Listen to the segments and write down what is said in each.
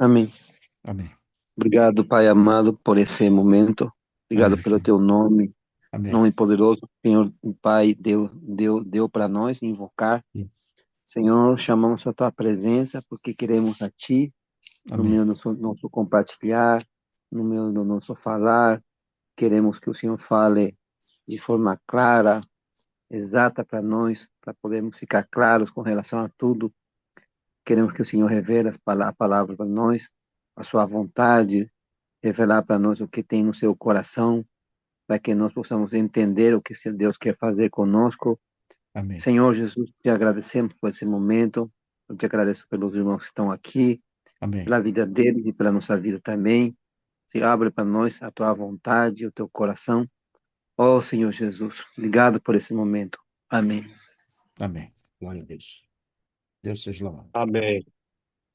Amém. Amém. Obrigado, Pai amado, por esse momento. Obrigado Amém, pelo Pai. teu nome, Amém. nome poderoso. Senhor, o Pai, deu para nós invocar. Senhor, chamamos a tua presença porque queremos a ti, no Amém. meio do nosso compartilhar, no meio do nosso falar. Queremos que o Senhor fale de forma clara, exata para nós, para podermos ficar claros com relação a tudo. Queremos que o Senhor revele a palavra para nós, a sua vontade, revelar para nós o que tem no seu coração, para que nós possamos entender o que Deus quer fazer conosco. Amém. Senhor Jesus, te agradecemos por esse momento, eu te agradeço pelos irmãos que estão aqui, Amém. pela vida deles e pela nossa vida também. Se abre para nós a tua vontade, o teu coração. Ó Senhor Jesus, obrigado por esse momento. Amém. Amém. Glória a Deus. Deus seja louvado. Amém.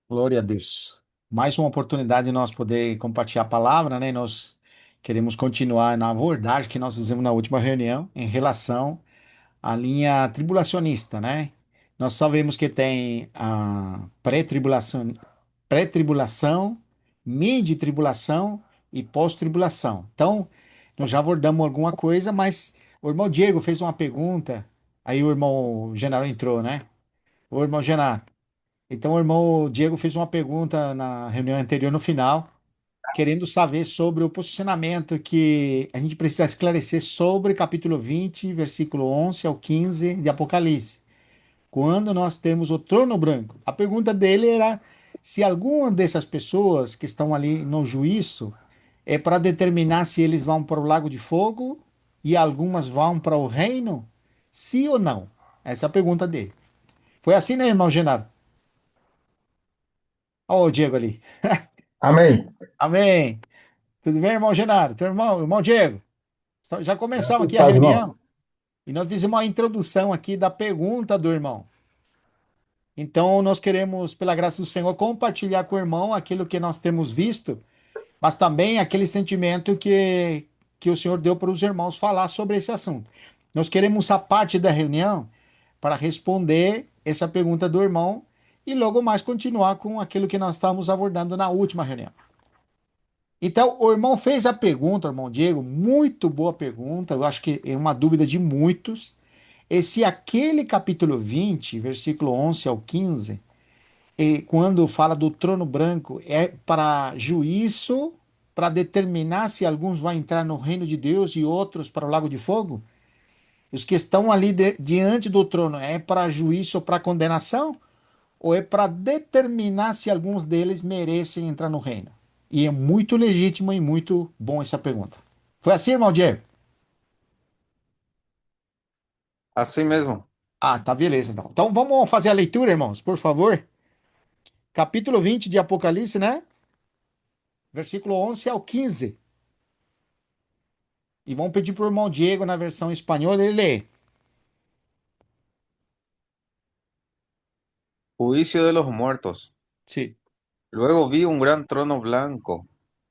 Glória a Deus. Mais uma oportunidade de nós poder compartilhar a palavra, né? Nós queremos continuar na abordagem que nós fizemos na última reunião em relação à linha tribulacionista, né? Nós sabemos que tem a pré-tribulação, mid-tribulação e pós-tribulação. Então, nós já abordamos alguma coisa, mas o irmão Diego fez uma pergunta, aí o irmão Genaro entrou, né? O irmão Genaro. Então, o irmão Diego fez uma pergunta na reunião anterior, no final, querendo saber sobre o posicionamento que a gente precisa esclarecer sobre capítulo 20, versículo 11 ao 15 de Apocalipse, quando nós temos o trono branco. A pergunta dele era se alguma dessas pessoas que estão ali no juízo é para determinar se eles vão para o lago de fogo e algumas vão para o reino, sim ou não? Essa é a pergunta dele. Foi assim, né, irmão Genaro? Olha o Diego ali. Amém. Amém. Tudo bem, irmão Genaro? Teu irmão Diego? Já começamos Graças aqui a a Deus, irmão. reunião e nós fizemos uma introdução aqui da pergunta do irmão. Então, nós queremos, pela graça do Senhor, compartilhar com o irmão aquilo que nós temos visto, mas também aquele sentimento que o Senhor deu para os irmãos falar sobre esse assunto. Nós queremos a parte da reunião para responder essa pergunta do irmão e logo mais continuar com aquilo que nós estávamos abordando na última reunião. Então, o irmão fez a pergunta, o irmão Diego, muito boa pergunta, eu acho que é uma dúvida de muitos, é se aquele capítulo 20, versículo 11 ao 15, quando fala do trono branco, é para juízo, para determinar se alguns vão entrar no reino de Deus e outros para o lago de fogo? Os que estão ali diante do trono, é para juízo ou para condenação? Ou é para determinar se alguns deles merecem entrar no reino? E é muito legítimo e muito bom essa pergunta. Foi assim, irmão Diego? Assim mesmo. Ah, tá, beleza, então. Então vamos fazer a leitura, irmãos, por favor. Capítulo 20 de Apocalipse, né? Versículo 11 ao 15. E vamos pedir para o irmão Diego, na versão espanhola, ele lê. Juicio de los muertos. Sim. Luego vi un gran trono blanco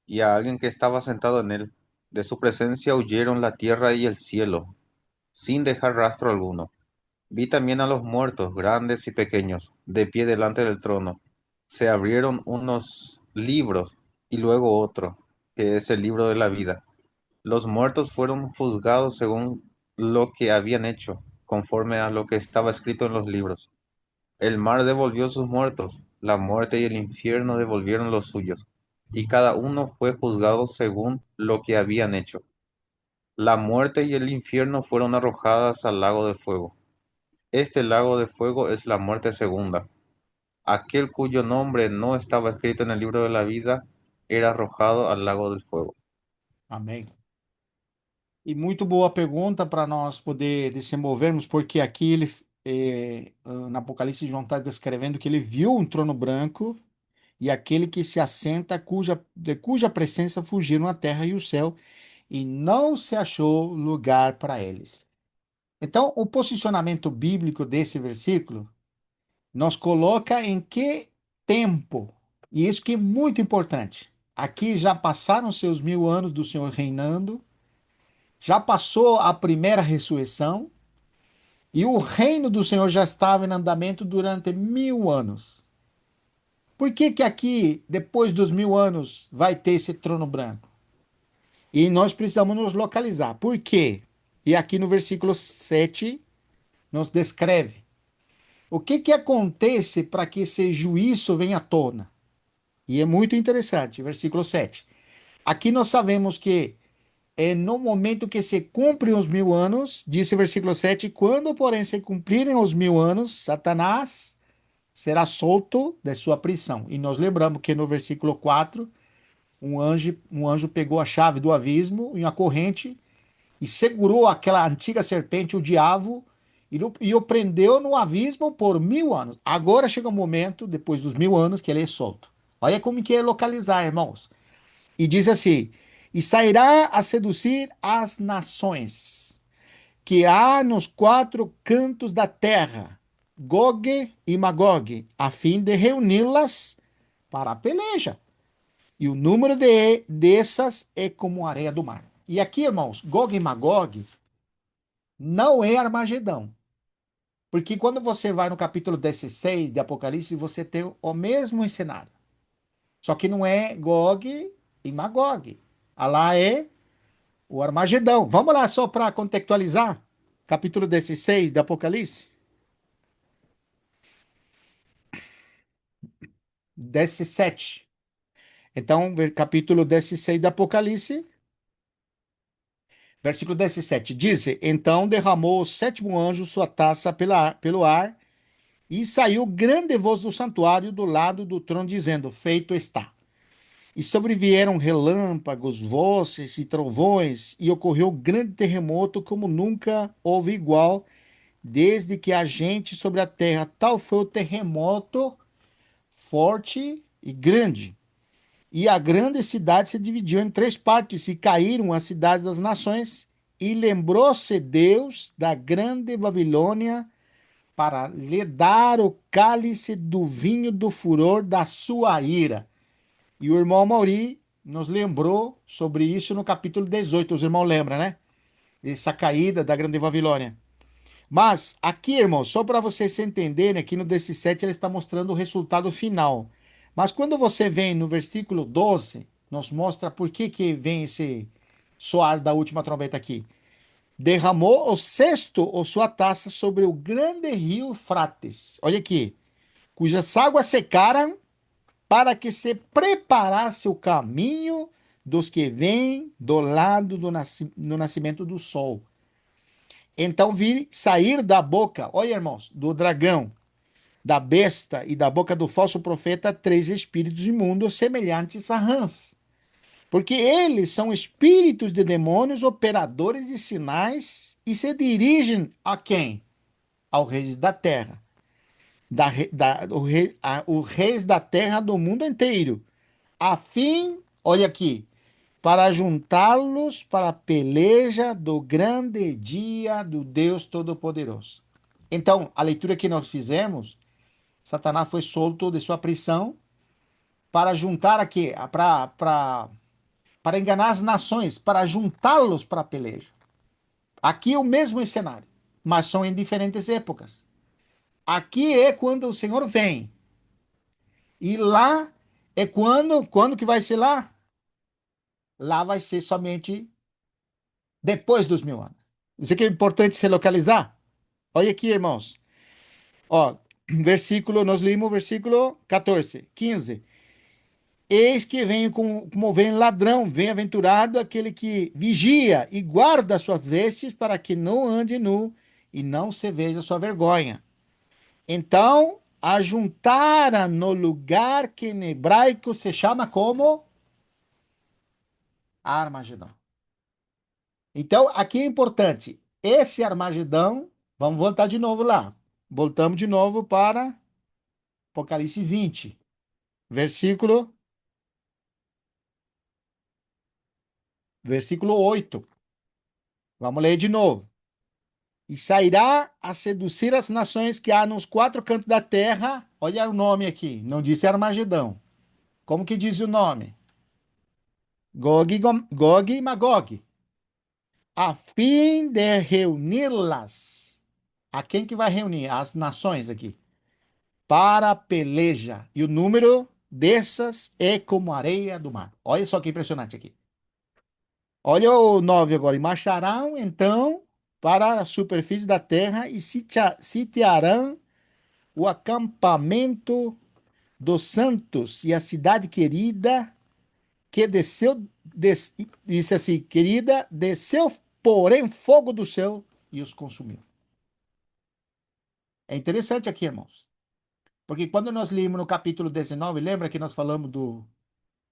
y a alguien que estaba sentado en él. De su presencia huyeron la tierra y el cielo, sin dejar rastro alguno. Vi también a los muertos, grandes y pequeños, de pie delante del trono. Se abrieron unos libros y luego otro, que es el libro de la vida. Los muertos fueron juzgados según lo que habían hecho, conforme a lo que estaba escrito en los libros. El mar devolvió sus muertos, la muerte y el infierno devolvieron los suyos, y cada uno fue juzgado según lo que habían hecho. La muerte y el infierno fueron arrojadas al lago de fuego. Este lago de fuego es la muerte segunda. Aquel cuyo nombre no estaba escrito en el libro de la vida era arrojado al lago del fuego. Amém. E muito boa pergunta para nós poder desenvolvermos, porque aqui ele, no Apocalipse, João está descrevendo que ele viu um trono branco e aquele que se assenta, de cuja presença fugiram a terra e o céu, e não se achou lugar para eles. Então, o posicionamento bíblico desse versículo nos coloca em que tempo, e isso que é muito importante. Aqui já passaram seus 1000 anos do Senhor reinando, já passou a primeira ressurreição, e o reino do Senhor já estava em andamento durante 1000 anos. Por que que aqui, depois dos 1000 anos, vai ter esse trono branco? E nós precisamos nos localizar. Por quê? E aqui no versículo 7 nos descreve. O que que acontece para que esse juízo venha à tona? E é muito interessante, versículo 7. Aqui nós sabemos que é no momento que se cumprem os 1000 anos, disse o versículo 7, quando, porém, se cumprirem os 1000 anos, Satanás será solto de sua prisão. E nós lembramos que no versículo 4, um anjo pegou a chave do abismo em uma corrente e segurou aquela antiga serpente, o diabo, e o prendeu no abismo por 1000 anos. Agora chega o momento, depois dos 1000 anos, que ele é solto. Olha como que é localizar, irmãos. E diz assim: e sairá a seduzir as nações que há nos 4 cantos da terra, Gog e Magog, a fim de reuni-las para a peleja. E o número dessas é como a areia do mar. E aqui, irmãos, Gog e Magog não é Armagedão. Porque quando você vai no capítulo 16 de Apocalipse, você tem o mesmo cenário. Só que não é Gog e Magog. Lá é o Armagedão. Vamos lá só para contextualizar. Capítulo 16 de Apocalipse. 17. Então, capítulo 16 de Apocalipse, versículo 17. Diz: então derramou o sétimo anjo sua taça pelo ar, e saiu grande voz do santuário do lado do trono, dizendo: feito está. E sobrevieram relâmpagos, vozes e trovões, e ocorreu grande terremoto, como nunca houve igual, desde que há gente sobre a terra. Tal foi o terremoto forte e grande. E a grande cidade se dividiu em 3 partes, e caíram as cidades das nações. E lembrou-se Deus da grande Babilônia para lhe dar o cálice do vinho do furor da sua ira. E o irmão Mauri nos lembrou sobre isso no capítulo 18. Os irmãos lembram, né? Essa caída da grande Babilônia. Mas aqui, irmãos, só para vocês entenderem, aqui no 17 ele está mostrando o resultado final. Mas quando você vem no versículo 12, nos mostra por que que vem esse soar da última trombeta aqui. Derramou o sexto ou sua taça sobre o grande rio Frates. Olha aqui. Cujas águas secaram para que se preparasse o caminho dos que vêm do lado do nascimento do sol. Então vi sair da boca, olha irmãos, do dragão, da besta e da boca do falso profeta 3 espíritos imundos semelhantes a rãs. Porque eles são espíritos de demônios, operadores de sinais, e se dirigem a quem? Ao reis da terra. Os reis da terra do mundo inteiro. A fim, olha aqui, para juntá-los para a peleja do grande dia do Deus Todo-Poderoso. Então, a leitura que nós fizemos, Satanás foi solto de sua prisão para juntar aqui, para enganar as nações, para juntá-los para a peleja. Aqui é o mesmo cenário, mas são em diferentes épocas. Aqui é quando o Senhor vem. E lá é quando que vai ser lá? Lá vai ser somente depois dos 1000 anos. Isso aqui é importante se localizar. Olha aqui, irmãos. Ó, nós limos o versículo 14, 15. Eis que venho como vem ladrão, bem-aventurado aquele que vigia e guarda suas vestes para que não ande nu e não se veja sua vergonha. Então, ajuntara no lugar que em hebraico se chama como Armagedão. Então, aqui é importante, esse Armagedão, vamos voltar de novo lá. Voltamos de novo para Apocalipse 20, versículo 8. Vamos ler de novo. E sairá a seduzir as nações que há nos 4 cantos da terra. Olha o nome aqui, não disse Armagedão. Como que diz o nome? Gog e Magog. A fim de reuni-las. A quem que vai reunir? As nações aqui. para a peleja. E o número dessas é como a areia do mar. Olha só que impressionante aqui. Olha o 9 agora. E marcharão então para a superfície da terra e sitiarão o acampamento dos santos e a cidade querida que desceu, disse assim, querida, desceu, porém, fogo do céu e os consumiu. É interessante aqui, irmãos, porque quando nós lemos no capítulo 19, lembra que nós falamos do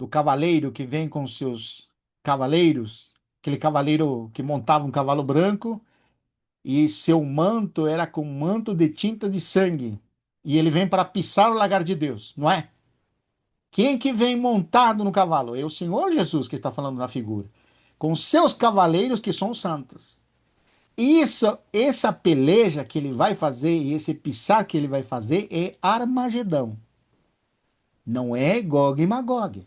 cavaleiro que vem com seus cavaleiros, aquele cavaleiro que montava um cavalo branco e seu manto era com um manto de tinta de sangue, e ele vem para pisar o lagar de Deus, não é? Quem que vem montado no cavalo? É o Senhor Jesus que está falando na figura, com seus cavaleiros que são santos. Isso, essa peleja que ele vai fazer e esse pisar que ele vai fazer é Armagedão. Não é Gog e Magog.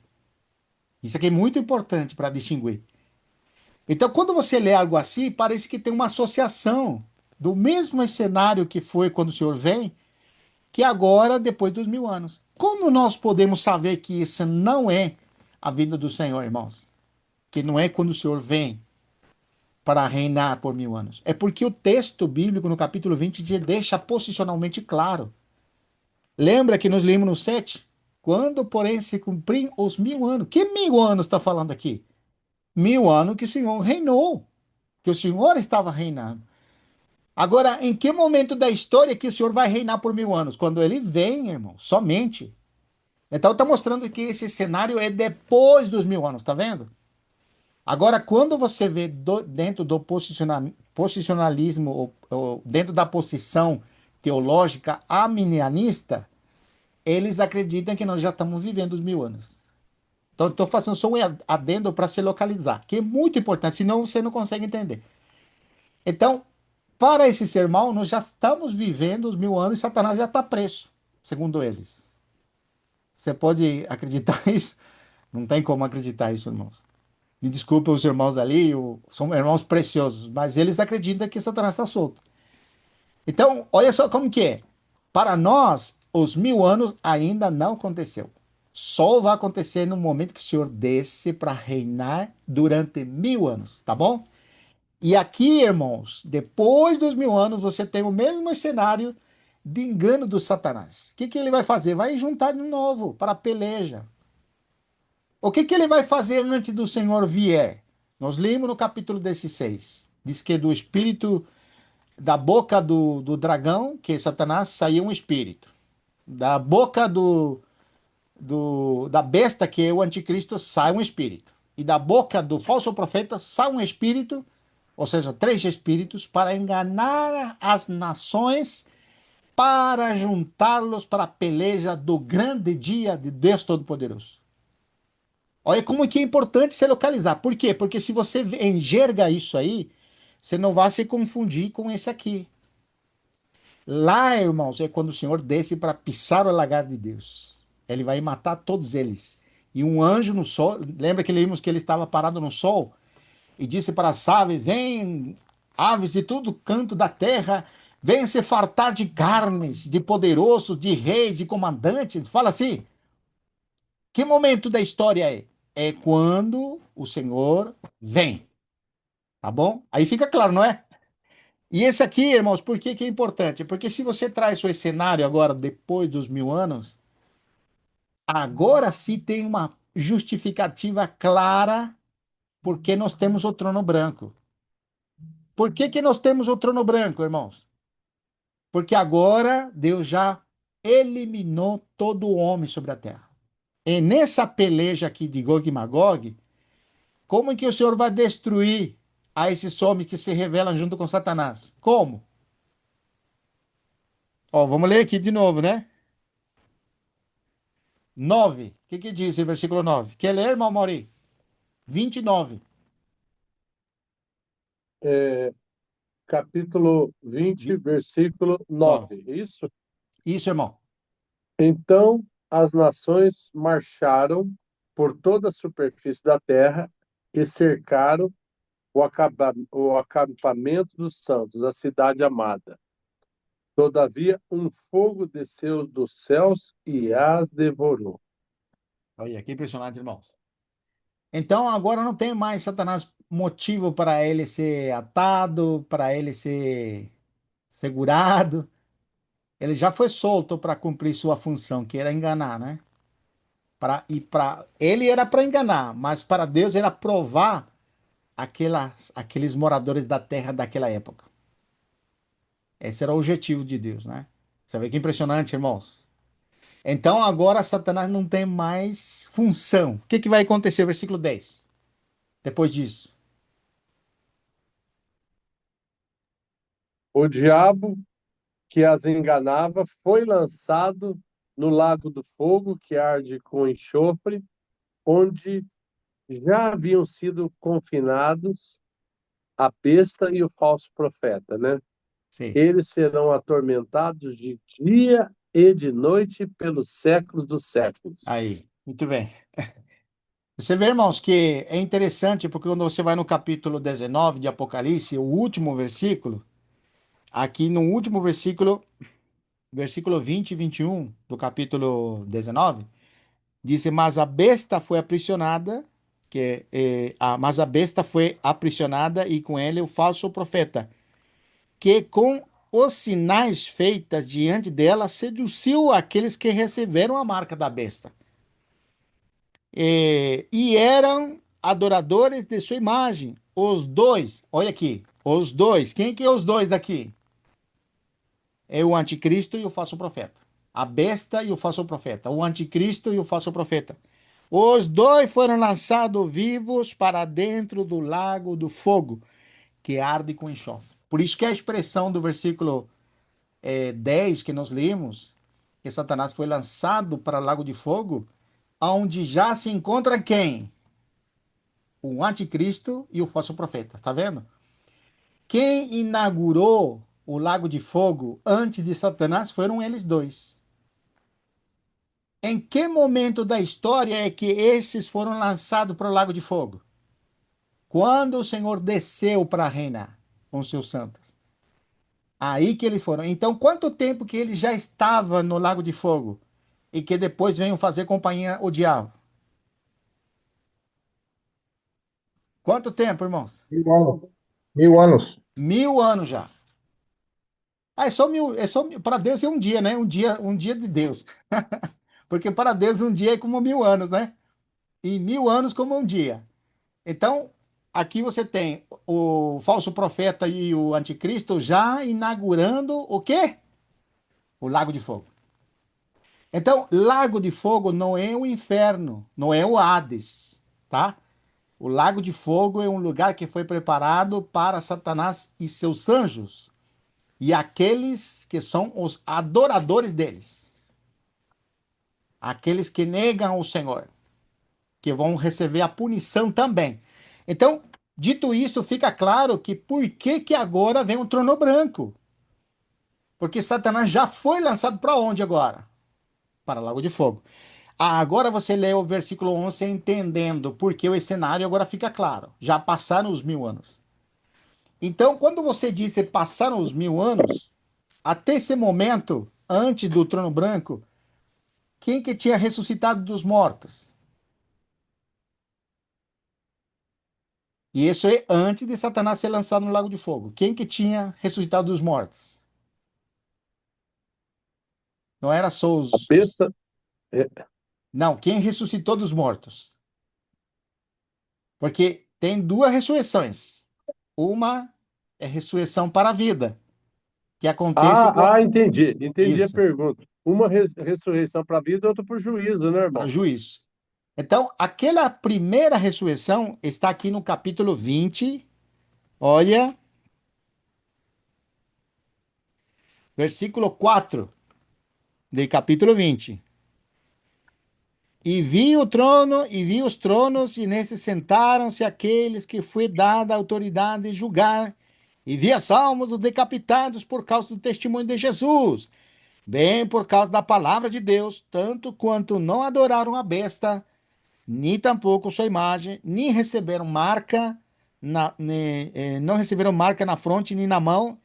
Isso aqui é muito importante para distinguir. Então, quando você lê algo assim, parece que tem uma associação do mesmo cenário que foi quando o Senhor vem, que agora, depois dos 1000 anos. Como nós podemos saber que isso não é a vinda do Senhor, irmãos? Que não é quando o Senhor vem para reinar por 1000 anos. É porque o texto bíblico, no capítulo 20, deixa posicionalmente claro. Lembra que nós lemos no 7? Quando, porém, se cumprirem os 1000 anos. Que 1000 anos está falando aqui? 1000 anos que o Senhor reinou. Que o Senhor estava reinando. Agora, em que momento da história que o Senhor vai reinar por 1000 anos? Quando ele vem, irmão, somente. Então, está mostrando que esse cenário é depois dos 1000 anos, tá vendo? Agora, quando você vê dentro do posicionalismo, ou dentro da posição teológica arminianista, eles acreditam que nós já estamos vivendo os 1000 anos. Então, estou fazendo só um adendo para se localizar, que é muito importante, senão você não consegue entender. Então, para esse sermão, nós já estamos vivendo os 1000 anos e Satanás já está preso, segundo eles. Você pode acreditar isso? Não tem como acreditar isso, irmãos. Me desculpe os irmãos ali, são irmãos preciosos, mas eles acreditam que Satanás está solto. Então, olha só como que é. Para nós, os 1000 anos ainda não aconteceu. Só vai acontecer no momento que o Senhor desce para reinar durante 1000 anos, tá bom? E aqui, irmãos, depois dos 1000 anos, você tem o mesmo cenário de engano do Satanás. O que que ele vai fazer? Vai juntar de novo para a peleja. O que que ele vai fazer antes do Senhor vier? Nós lemos no capítulo 16. Diz que do espírito, da boca do dragão, que é Satanás, saiu um espírito. Da boca da besta, que é o anticristo, sai um espírito. E da boca do falso profeta sai um espírito, ou seja, 3 espíritos, para enganar as nações, para juntá-los para a peleja do grande dia de Deus Todo-Poderoso. Olha como que é importante se localizar. Por quê? Porque se você enxerga isso aí, você não vai se confundir com esse aqui. Lá, irmãos, é quando o Senhor desce para pisar o lagar de Deus. Ele vai matar todos eles. E um anjo no sol, lembra que lemos que ele estava parado no sol e disse para as aves: vem, aves de todo canto da terra, venham se fartar de carnes, de poderosos, de reis, de comandantes. Fala assim. Que momento da história é? É quando o Senhor vem, tá bom? Aí fica claro, não é? E esse aqui, irmãos, por que que é importante? Porque se você traz o cenário agora, depois dos 1000 anos, agora sim tem uma justificativa clara porque nós temos o trono branco. Por que que nós temos o trono branco, irmãos? Porque agora Deus já eliminou todo o homem sobre a terra. E nessa peleja aqui de Gog e Magog, como é que o Senhor vai destruir a esses homens que se revelam junto com Satanás? Como? Ó, vamos ler aqui de novo, né? 9. O que que diz em versículo 9? Quer ler, irmão Mauri? 29. É, capítulo 20, versículo 9. 9, é isso? Isso, irmão. Então as nações marcharam por toda a superfície da terra e cercaram o acampamento dos santos, a cidade amada. Todavia, um fogo desceu dos céus e as devorou. Olha, que impressionante, irmãos. Então agora não tem mais Satanás motivo para ele ser atado, para ele ser segurado. Ele já foi solto para cumprir sua função, que era enganar, né? Para ele era para enganar, mas para Deus era provar aqueles moradores da terra daquela época. Esse era o objetivo de Deus, né? Você vê que impressionante, irmãos. Então agora Satanás não tem mais função. O que que vai acontecer? Versículo 10. Depois disso. O diabo que as enganava foi lançado no lago do fogo, que arde com enxofre, onde já haviam sido confinados a besta e o falso profeta, né? Sim. Eles serão atormentados de dia e de noite pelos séculos dos séculos. Aí. Muito bem. Você vê, irmãos, que é interessante porque quando você vai no capítulo 19 de Apocalipse, o último versículo, aqui no último versículo, versículo 20 e 21 do capítulo 19, diz: Mas a besta foi aprisionada, mas a besta foi aprisionada e com ele o falso profeta, que com os sinais feitas diante dela seduziu aqueles que receberam a marca da besta. E eram adoradores de sua imagem. Os dois, olha aqui, os dois. Quem que é os dois daqui? É o anticristo e o falso profeta. A besta e o falso profeta. O anticristo e o falso profeta. Os dois foram lançados vivos para dentro do lago do fogo, que arde com enxofre. Por isso que a expressão do versículo 10 que nós lemos, que Satanás foi lançado para o lago de fogo, onde já se encontra quem? O anticristo e o falso profeta. Tá vendo? Quem inaugurou o lago de fogo antes de Satanás foram eles dois. Em que momento da história é que esses foram lançados para o lago de fogo? Quando o Senhor desceu para reinar com seus santos. Aí que eles foram. Então, quanto tempo que ele já estava no lago de fogo e que depois veio fazer companhia ao diabo? Quanto tempo, irmãos? 1.000 anos. 1.000 anos. 1000 anos já. Ah, para Deus é um dia, né? Um dia de Deus. Porque para Deus um dia é como 1000 anos, né? E 1000 anos como um dia. Então, aqui você tem o falso profeta e o anticristo já inaugurando o quê? O lago de fogo. Então, lago de fogo não é o inferno, não é o Hades, tá? O lago de fogo é um lugar que foi preparado para Satanás e seus anjos e aqueles que são os adoradores deles, aqueles que negam o Senhor, que vão receber a punição também. Então, dito isto, fica claro que por que que agora vem o trono branco? Porque Satanás já foi lançado para onde agora? Para o lago de fogo. Agora você lê o versículo 11 entendendo porque o cenário agora fica claro. Já passaram os 1000 anos. Então, quando você diz que passaram os 1000 anos, até esse momento, antes do trono branco, quem que tinha ressuscitado dos mortos? E isso é antes de Satanás ser lançado no lago de fogo. Quem que tinha ressuscitado dos mortos? Não era só A besta, é, Não, quem ressuscitou dos mortos? Porque tem duas ressurreições. Uma é ressurreição para a vida, que acontece entendi a isso, pergunta. Uma ressurreição para a vida e outra para o juízo, né, para irmão? juízo. Então, aquela primeira ressurreição está aqui no capítulo 20. Olha, versículo 4 de capítulo 20. E vi os tronos, e nesses sentaram-se aqueles que foi dada a autoridade de julgar, e vi as almas dos decapitados por causa do testemunho de Jesus, bem por causa da palavra de Deus, tanto quanto não adoraram a besta, nem tampouco sua imagem, nem receberam marca não receberam marca na fronte nem na mão,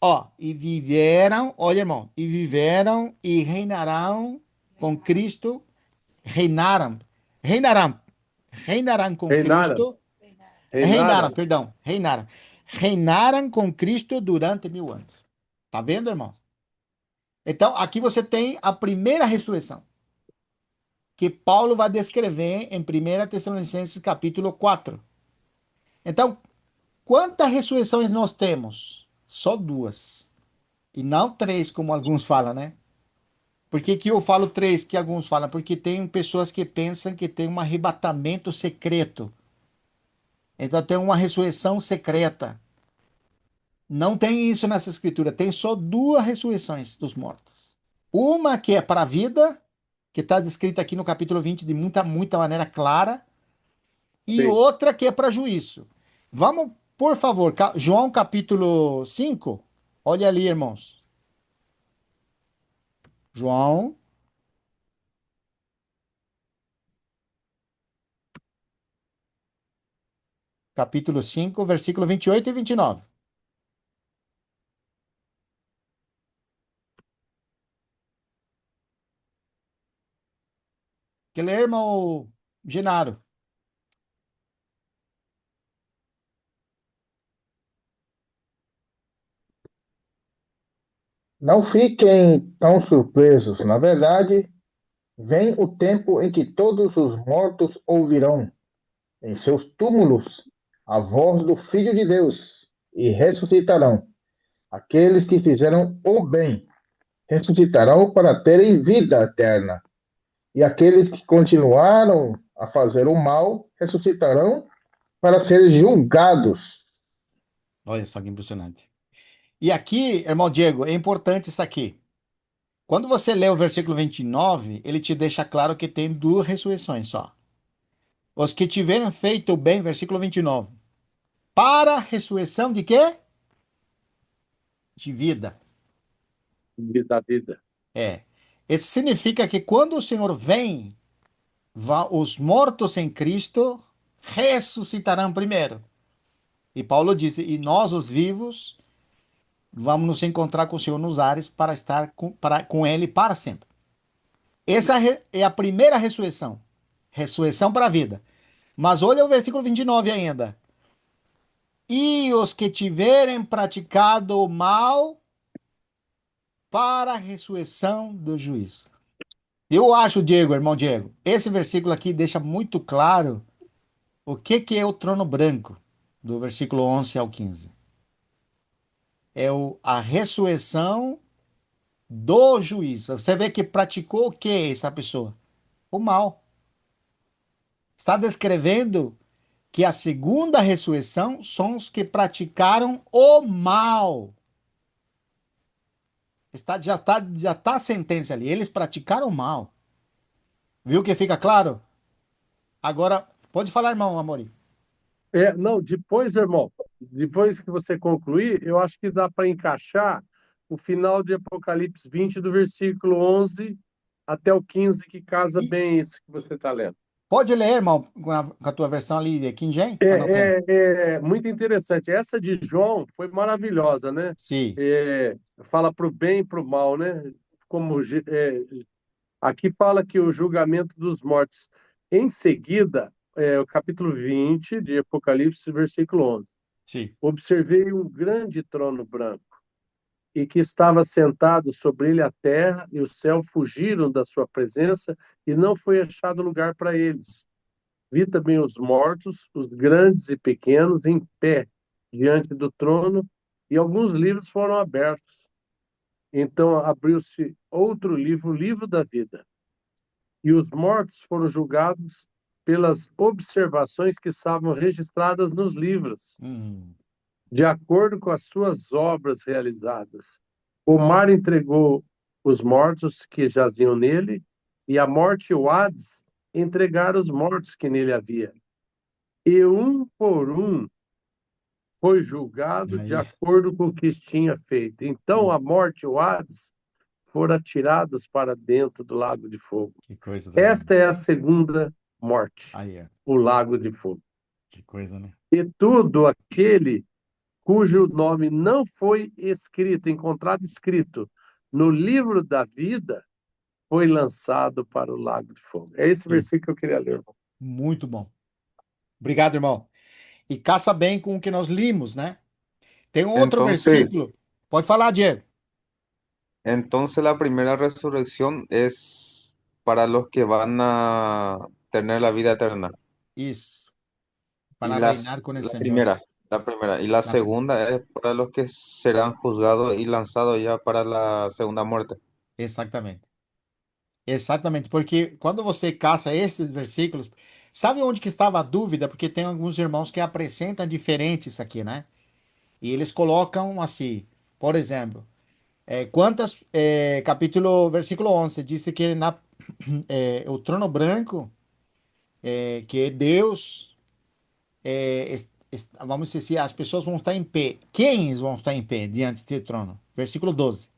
Ó, e viveram, olha, irmão, e viveram e reinarão com Cristo, reinaram, reinarão, reinarão com Reinaram, Cristo, reinaram, reinaram. perdão, reinaram, reinaram com Cristo durante 1000 anos. Tá vendo, irmão? Então, aqui você tem a primeira ressurreição, que Paulo vai descrever em 1 Tessalonicenses capítulo 4. Então, quantas ressurreições nós temos? Só duas. E não três, como alguns falam, né? Por que que eu falo três, que alguns falam? Porque tem pessoas que pensam que tem um arrebatamento secreto. Então tem uma ressurreição secreta. Não tem isso nessa escritura. Tem só duas ressurreições dos mortos. Uma que é para a vida, que está descrita aqui no capítulo 20 de muita maneira clara, e Sim. outra que é para juízo. Vamos, por favor, João capítulo 5. Olha ali, irmãos. João, capítulo 5, versículo 28 e 29. Quer ler, irmão Genaro? Não fiquem tão surpresos. Na verdade, vem o tempo em que todos os mortos ouvirão em seus túmulos a voz do Filho de Deus e ressuscitarão. Aqueles que fizeram o bem ressuscitarão para terem vida eterna. E aqueles que continuaram a fazer o mal ressuscitarão para serem julgados. Olha só que impressionante. E aqui, irmão Diego, é importante isso aqui. Quando você lê o versículo 29, ele te deixa claro que tem duas ressurreições só. Os que tiverem feito o bem, versículo 29. Para a ressurreição de quê? De vida. Da vida. É. Isso significa que quando o Senhor vem, os mortos em Cristo ressuscitarão primeiro. E Paulo disse: e nós, os vivos, vamos nos encontrar com o Senhor nos ares para estar com Ele para sempre. Essa é a primeira ressurreição. Ressurreição para a vida. Mas olha o versículo 29 ainda. E os que tiverem praticado o mal para a ressurreição do juízo. Eu acho, Diego, irmão Diego, esse versículo aqui deixa muito claro o que é o trono branco, do versículo 11 ao 15. É a ressurreição do juízo. Você vê que praticou o que essa pessoa? O mal. Está descrevendo que a segunda ressurreição são os que praticaram o mal. Já tá a sentença ali. Eles praticaram o mal. Viu que fica claro? Agora, pode falar, irmão Amorim. Não, depois, irmão, depois que você concluir, eu acho que dá para encaixar o final de Apocalipse 20, do versículo 11 até o 15, que casa E bem isso que você está lendo. pode ler, irmão, com a tua versão ali de King James? É, Ou não tem? é muito interessante. Essa de João foi maravilhosa, né? Sim. Fala para o bem e para o mal, né? Aqui fala que o julgamento dos mortos. Em seguida, o capítulo 20 de Apocalipse, versículo 11. Sim. Observei um grande trono branco, e que estava sentado sobre ele a terra e o céu fugiram da sua presença, e não foi achado lugar para eles. Vi também os mortos, os grandes e pequenos, em pé diante do trono, e alguns livros foram abertos. Então abriu-se outro livro, o livro da vida. E os mortos foram julgados pelas observações que estavam registradas nos livros, Hum. de acordo com as suas obras realizadas. O mar entregou os mortos que jaziam nele, e a morte e o Hades entregaram os mortos que nele havia. E um por um foi julgado de Aí, acordo com o que tinha feito. Então que, a morte e o Hades foram atirados para dentro do lago de fogo. que coisa Esta tremenda. é a segunda morte, Aí, ó, o lago de fogo. que coisa, né? E tudo aquele cujo nome não foi encontrado escrito no livro da vida, foi lançado para o lago de fogo. É esse Isso. versículo que eu queria ler, irmão. Muito bom. Obrigado, irmão. E caça bem com o que nós limos, né? Tem um outro Entonces, versículo. Pode falar, Diego. entonces la primera resurrección es para los que van a tener la vida eterna. Isso. Y Para reinar com o Senhor. la primera. Y la Na primeira. segunda es para los que serán juzgados y lanzados ya para la segunda muerte. Exatamente. Exatamente. Porque quando você caça esses versículos, sabe onde que estava a dúvida? Porque tem alguns irmãos que apresentam diferente isso aqui, né? E eles colocam assim, por exemplo, versículo 11, disse que o trono branco, que é Deus, vamos dizer assim, as pessoas vão estar em pé. Quem vão estar em pé diante do trono? Versículo 12.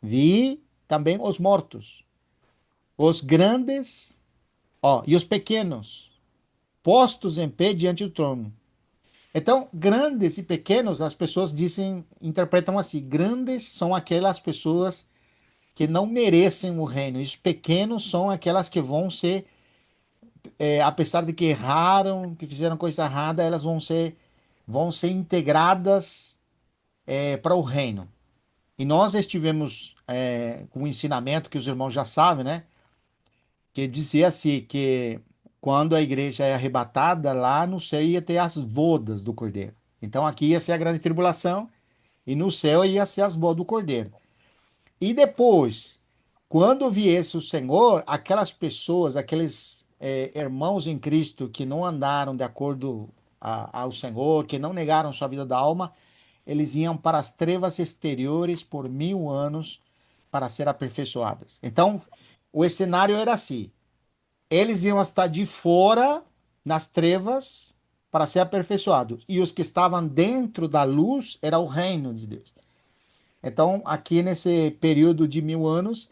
Vi também os mortos, os grandes, ó, e os pequenos, postos em pé diante do trono. Então, grandes e pequenos, as pessoas dizem, interpretam assim: grandes são aquelas pessoas que não merecem o reino, e os pequenos são aquelas que vão ser, apesar de que erraram, que fizeram coisa errada, elas vão ser integradas, para o reino. E nós estivemos, com um ensinamento que os irmãos já sabem, né? Que dizia assim, que quando a igreja é arrebatada, lá no céu ia ter as bodas do Cordeiro. Então aqui ia ser a grande tribulação e no céu ia ser as bodas do Cordeiro. E depois, quando viesse o Senhor, aquelas pessoas, aqueles irmãos em Cristo que não andaram de acordo ao Senhor, que não negaram sua vida da alma, eles iam para as trevas exteriores por 1000 anos para ser aperfeiçoadas. Então, o cenário era assim: eles iam estar de fora, nas trevas, para ser aperfeiçoados. E os que estavam dentro da luz era o reino de Deus. Então, aqui nesse período de 1000 anos,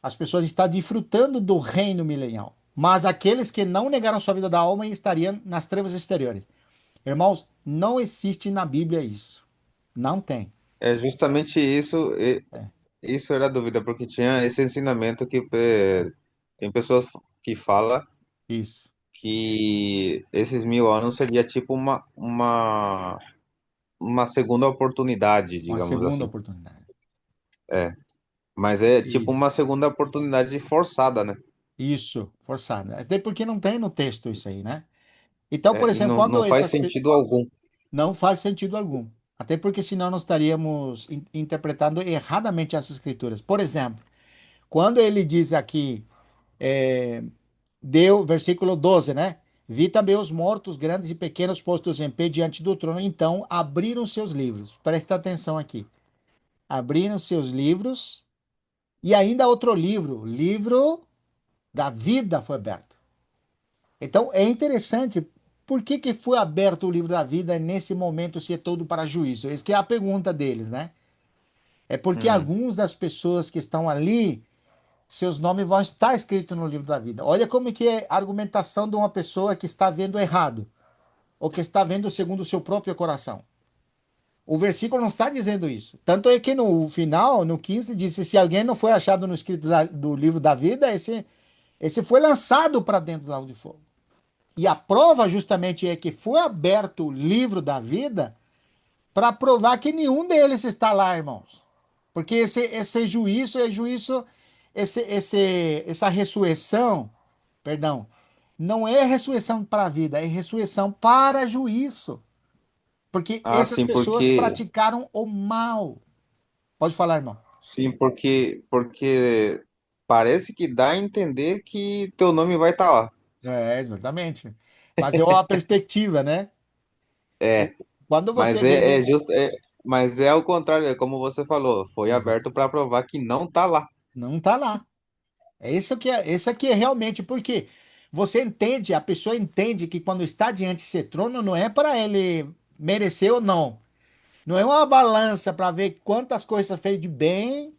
as pessoas estão desfrutando do reino milenial. Mas aqueles que não negaram sua vida da alma estariam nas trevas exteriores. Irmãos, não existe na Bíblia isso. Não tem. É justamente isso, isso era a dúvida, porque tinha esse ensinamento que tem pessoas que falam Isso. que esses 1000 anos seria tipo uma segunda oportunidade, Uma digamos segunda assim. oportunidade. Mas é tipo Isso. uma segunda oportunidade forçada, né? Isso, forçado. Até porque não tem no texto isso aí, né? Então, por É, e exemplo, não, quando não faz essas sentido algum. não faz sentido algum. Até porque senão nós estaríamos interpretando erradamente as escrituras. Por exemplo, quando ele diz aqui, é, versículo 12, né? Vi também os mortos, grandes e pequenos, postos em pé diante do trono. Então abriram seus livros. Presta atenção aqui. Abriram seus livros e ainda outro livro, livro da vida foi aberto. Então é interessante. Por que que foi aberto o livro da vida nesse momento, se é todo para juízo? Essa que é a pergunta deles, né? É porque Hum, alguns das pessoas que estão ali, seus nomes vão estar escritos no livro da vida. Olha como que é a argumentação de uma pessoa que está vendo errado, ou que está vendo segundo o seu próprio coração. O versículo não está dizendo isso. Tanto é que no final, no 15, disse: se alguém não foi achado no escrito do livro da vida, esse foi lançado para dentro do lago de fogo. E a prova justamente é que foi aberto o livro da vida para provar que nenhum deles está lá, irmãos. Porque esse juízo é juízo, essa ressurreição, perdão, não é ressurreição para a vida, é ressurreição para juízo. Porque ah, essas pessoas praticaram o mal. Pode falar, irmão. sim, porque parece que dá a entender que teu nome vai estar lá. Exatamente. Mas é uma perspectiva, né? É, Quando mas você vê dentro. mas é o contrário, é como você falou, foi Exato. aberto para provar que não tá lá. Não está lá. Esse aqui é realmente porque você entende, a pessoa entende que quando está diante desse trono não é para ele merecer ou não. Não é uma balança para ver quantas coisas fez de bem,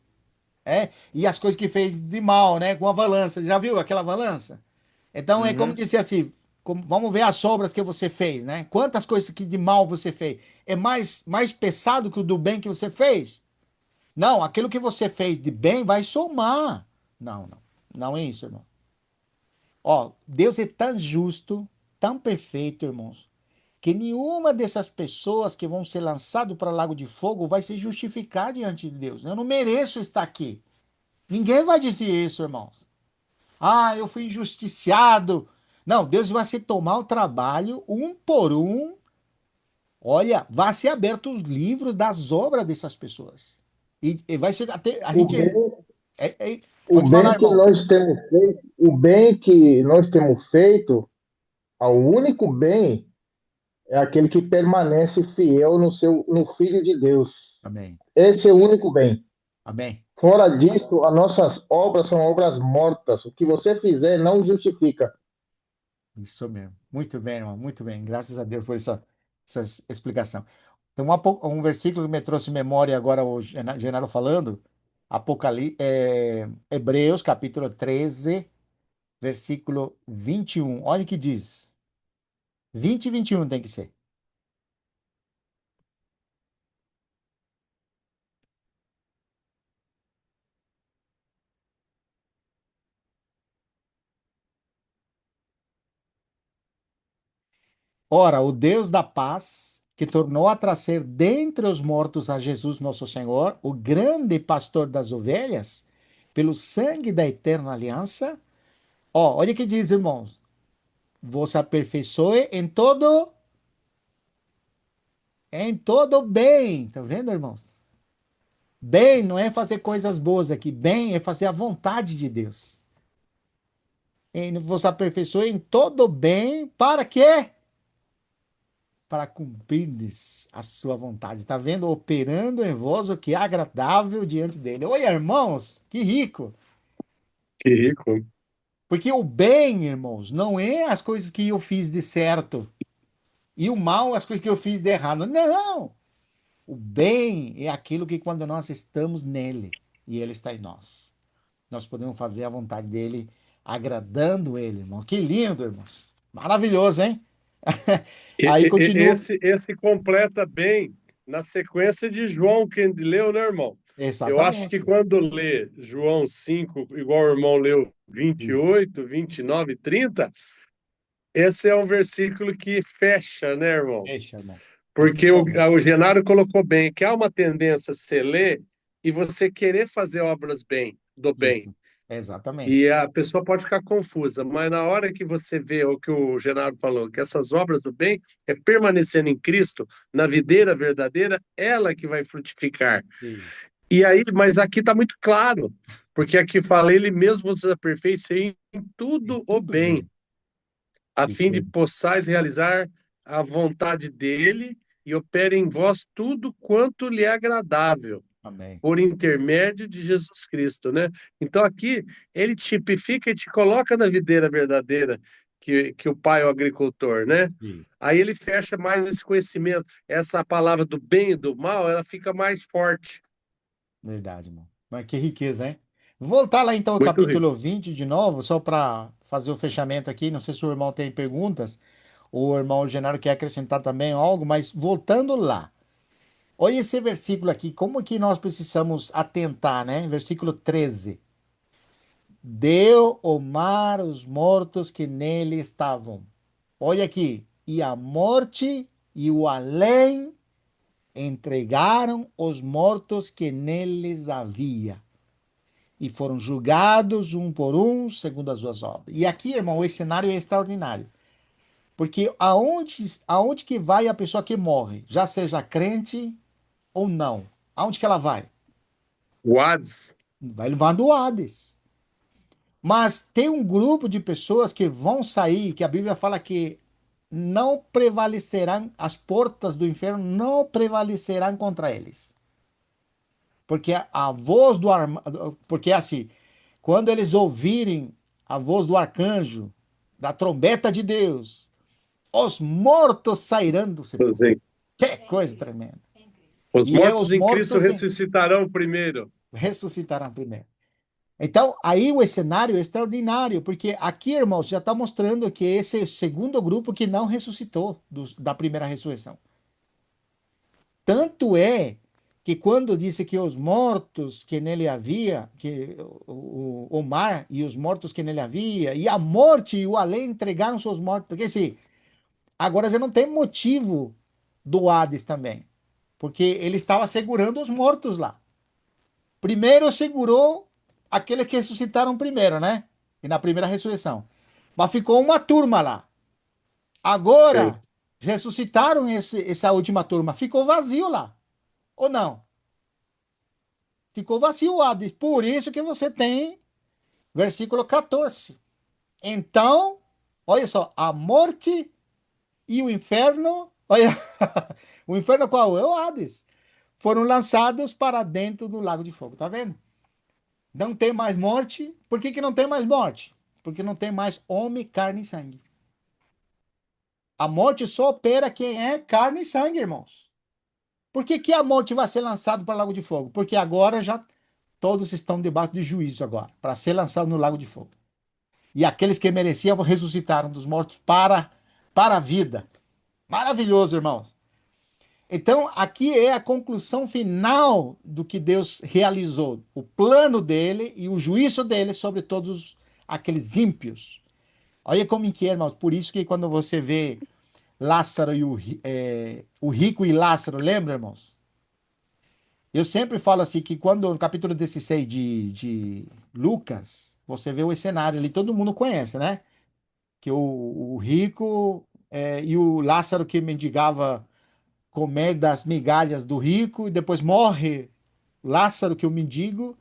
e as coisas que fez de mal, né? Com a balança. Já viu aquela balança? Então é como Uhum. dizer assim, vamos ver as obras que você fez, né? Quantas coisas que de mal você fez. é mais pesado que o do bem que você fez? Não, aquilo que você fez de bem vai somar. Não, não. Não é isso, irmão. Ó, Deus é tão justo, tão perfeito, irmãos, que nenhuma dessas pessoas que vão ser lançadas para o lago de fogo vai se justificar diante de Deus. Eu não mereço estar aqui. Ninguém vai dizer isso, irmãos. Ah, eu fui injusticiado. Não, Deus vai se tomar o trabalho, um por um. Olha, vai ser aberto os livros das obras dessas pessoas. E vai ser até a O gente. bem, o Pode falar, bem que irmão. nós temos feito, o bem que nós temos feito, o único bem é aquele que permanece fiel no Filho de Deus. Amém. Esse é o único bem. Amém. Fora disso, as nossas obras são obras mortas. O que você fizer não justifica. Isso mesmo. Muito bem, irmão. Muito bem. Graças a Deus por essa explicação. Tem um versículo que me trouxe memória agora, o Genaro falando. Hebreus, capítulo 13, versículo 21. Olha o que diz. 20 e 21 tem que ser. Ora, o Deus da paz, que tornou a trazer dentre os mortos a Jesus nosso Senhor, o grande pastor das ovelhas, pelo sangue da eterna aliança. Ó, olha o que diz, irmãos. Vos aperfeiçoe em todo bem. Tá vendo, irmãos? Bem não é fazer coisas boas aqui. Bem é fazer a vontade de Deus. Vos aperfeiçoe em todo bem. Para quê? Para cumprirdes a sua vontade. Tá vendo? Operando em vós o que é agradável diante dele. Oi, irmãos, que rico. Que rico. Porque o bem, irmãos, não é as coisas que eu fiz de certo. E o mal, as coisas que eu fiz de errado. Não! O bem é aquilo que quando nós estamos nele e ele está em nós, nós podemos fazer a vontade dele, agradando ele, irmãos. Que lindo, irmãos. Maravilhoso, hein? Aí continua. Esse completa bem na sequência de João que ele leu, né, irmão? Eu acho que Exatamente. quando lê João 5, igual o irmão leu 28, 29, 30, esse é um versículo que fecha, né, irmão? Deixa, irmão. Porque o Genaro colocou bem que há uma tendência a você ler e você querer fazer obras bem, do bem. Isso. Exatamente. E a pessoa pode ficar confusa, mas na hora que você vê o que o Genaro falou, que essas obras do bem é permanecendo em Cristo, na videira verdadeira, ela que vai frutificar. Isso. E aí, mas aqui está muito claro, porque aqui fala, ele mesmo os aperfeiçoe em tudo o Tudo bem, bem. a Isso fim de mesmo. possais realizar a vontade dele e opere em vós tudo quanto lhe é agradável Amém. por intermédio de Jesus Cristo, né? Então aqui ele tipifica e te coloca na videira verdadeira que o pai é o agricultor, né? Isso. Aí ele fecha mais esse conhecimento, essa palavra do bem e do mal, ela fica mais forte. Verdade, irmão. Mas que riqueza, hein? Vou voltar lá então ao Muito rico. capítulo 20 de novo, só para fazer o fechamento aqui. Não sei se o irmão tem perguntas, ou o irmão Genaro quer acrescentar também algo, mas voltando lá. Olha esse versículo aqui, como que nós precisamos atentar, né? Versículo 13. Deu o mar os mortos que nele estavam. Olha aqui. E a morte e o além entregaram os mortos que neles havia. E foram julgados um por um, segundo as suas obras. E aqui, irmão, esse cenário é extraordinário. Porque aonde que vai a pessoa que morre? Já seja crente ou não? Aonde que ela vai? O Hades, Vai levar do Hades. Mas tem um grupo de pessoas que vão sair, que a Bíblia fala que não prevalecerão, as portas do inferno não prevalecerão contra eles. Porque a voz do porque assim, quando eles ouvirem a voz do arcanjo, da trombeta de Deus, os mortos sairão do sepulcro. Que coisa tremenda. os E mortos os em Cristo mortos ressuscitarão primeiro. ressuscitarão primeiro. Então, aí o cenário é extraordinário, porque aqui, irmãos, já está mostrando que esse é o segundo grupo que não ressuscitou da primeira ressurreição. Tanto é que quando disse que os mortos que nele havia, que o mar e os mortos que nele havia, e a morte e o além entregaram seus mortos. Porque assim, agora já não tem motivo do Hades também. Porque ele estava segurando os mortos lá. Primeiro segurou aqueles que ressuscitaram primeiro, né? E na primeira ressurreição. Mas ficou uma turma lá. Sei. Agora ressuscitaram essa última turma. Ficou vazio lá. Ou não? Ficou vazio o Hades. Por isso que você tem versículo 14. Então, olha só, a morte e o inferno, olha, o inferno qual é? O Hades. Foram lançados para dentro do lago de fogo, tá vendo? Não tem mais morte. Por que que não tem mais morte? Porque não tem mais homem, carne e sangue. A morte só opera quem é carne e sangue, irmãos. Por que que a morte vai ser lançada para o lago de fogo? Porque agora já todos estão debaixo de juízo agora, para ser lançado no lago de fogo. E aqueles que mereciam ressuscitaram dos mortos para a vida. Maravilhoso, irmãos. Então, aqui é a conclusão final do que Deus realizou, o plano dele e o juízo dele sobre todos aqueles ímpios. Olha como que é, irmãos. Por isso que quando você vê Lázaro e o rico e Lázaro, lembra, irmãos? Eu sempre falo assim que quando no capítulo 16 de Lucas, você vê o cenário ali, todo mundo conhece, né? Que o rico e o Lázaro que mendigava comer das migalhas do rico e depois morre Lázaro, que é o mendigo,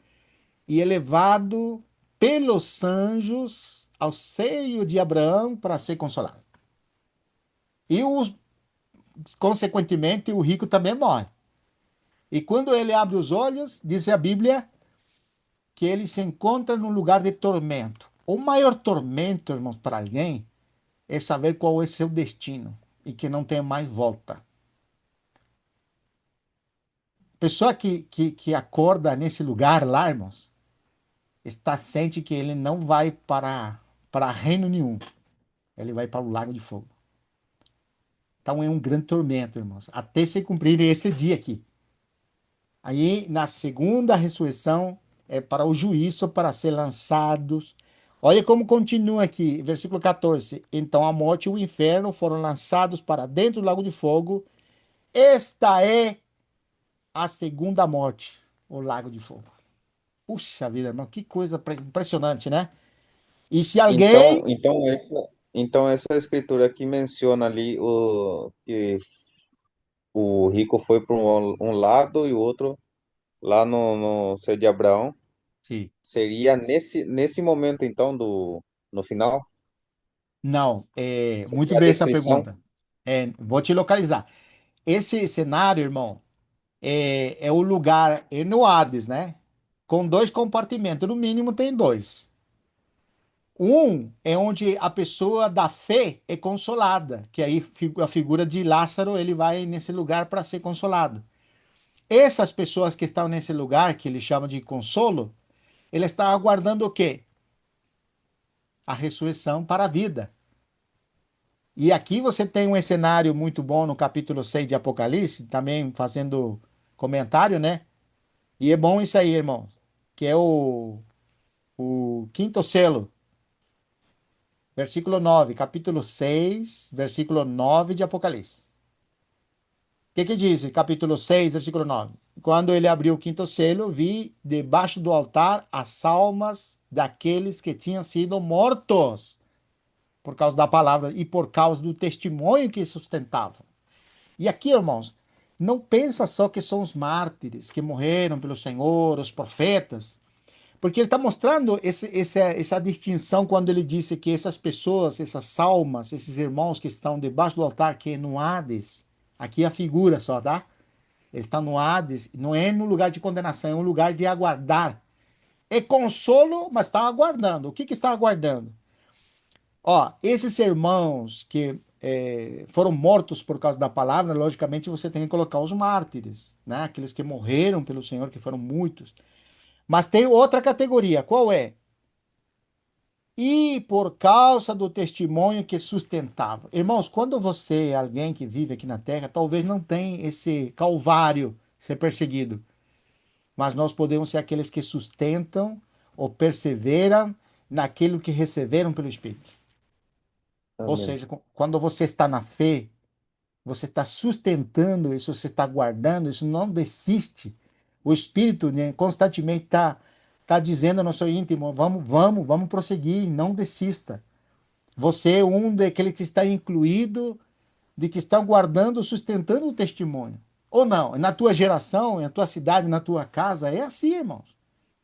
e é levado pelos anjos ao seio de Abraão para ser consolado. E, consequentemente, o rico também morre. E quando ele abre os olhos, diz a Bíblia que ele se encontra num lugar de tormento. O maior tormento, irmãos, para alguém é saber qual é seu destino e que não tem mais volta. Pessoa que acorda nesse lugar lá, irmãos, está sente que ele não vai para reino nenhum. Ele vai para o lago de fogo. Então é um grande tormento, irmãos, até se cumprir esse dia aqui. Aí, na segunda ressurreição, é para o juízo, para ser lançados. Olha como continua aqui, versículo 14. Então a morte e o inferno foram lançados para dentro do lago de fogo. Esta é a segunda morte, o lago de fogo. Puxa vida, irmão, que coisa impressionante, né? E se Então, alguém. essa escritura aqui menciona ali que o rico foi para um lado e o outro lá no ser de Abraão. Sim. Seria nesse momento, então, no final? Não, muito Seria a bem essa descrição? pergunta. Vou te localizar. Esse cenário, irmão, é o lugar é no Hades, né? Com dois compartimentos, no mínimo tem dois. Um é onde a pessoa da fé é consolada, que aí a figura de Lázaro, ele vai nesse lugar para ser consolado. Essas pessoas que estão nesse lugar, que ele chama de consolo, ele está aguardando o quê? A ressurreição para a vida. E aqui você tem um cenário muito bom no capítulo 6 de Apocalipse, também fazendo comentário, né? E é bom isso aí, irmão, que é o quinto selo, versículo 9, capítulo 6, versículo 9 de Apocalipse. O que que diz? Capítulo 6, versículo 9. Quando ele abriu o quinto selo, vi debaixo do altar as almas daqueles que tinham sido mortos por causa da palavra e por causa do testemunho que sustentavam. E aqui, irmãos, não pensa só que são os mártires que morreram pelo Senhor, os profetas, porque ele está mostrando essa distinção quando ele disse que essas pessoas, essas almas, esses irmãos que estão debaixo do altar, que é no Hades, aqui é a figura só, tá? Eles estão no Hades, não é no lugar de condenação, é um lugar de aguardar. É consolo, mas estão aguardando. O que que estão aguardando? Ó, esses irmãos que foram mortos por causa da palavra, logicamente você tem que colocar os mártires, né? Aqueles que morreram pelo Senhor, que foram muitos. Mas tem outra categoria, qual é? e por causa do testemunho que sustentava. Irmãos, quando você é alguém que vive aqui na terra, talvez não tenha esse calvário ser perseguido, mas nós podemos ser aqueles que sustentam ou perseveram naquilo que receberam pelo Espírito. Ou Amém. seja, quando você está na fé, você está sustentando isso, você está guardando isso, não desiste. O Espírito, né, constantemente tá dizendo no seu íntimo, vamos prosseguir, não desista. Você é um daqueles que está incluído, de que estão guardando, sustentando o testemunho. Ou não, na tua geração, na tua cidade, na tua casa, é assim, irmãos.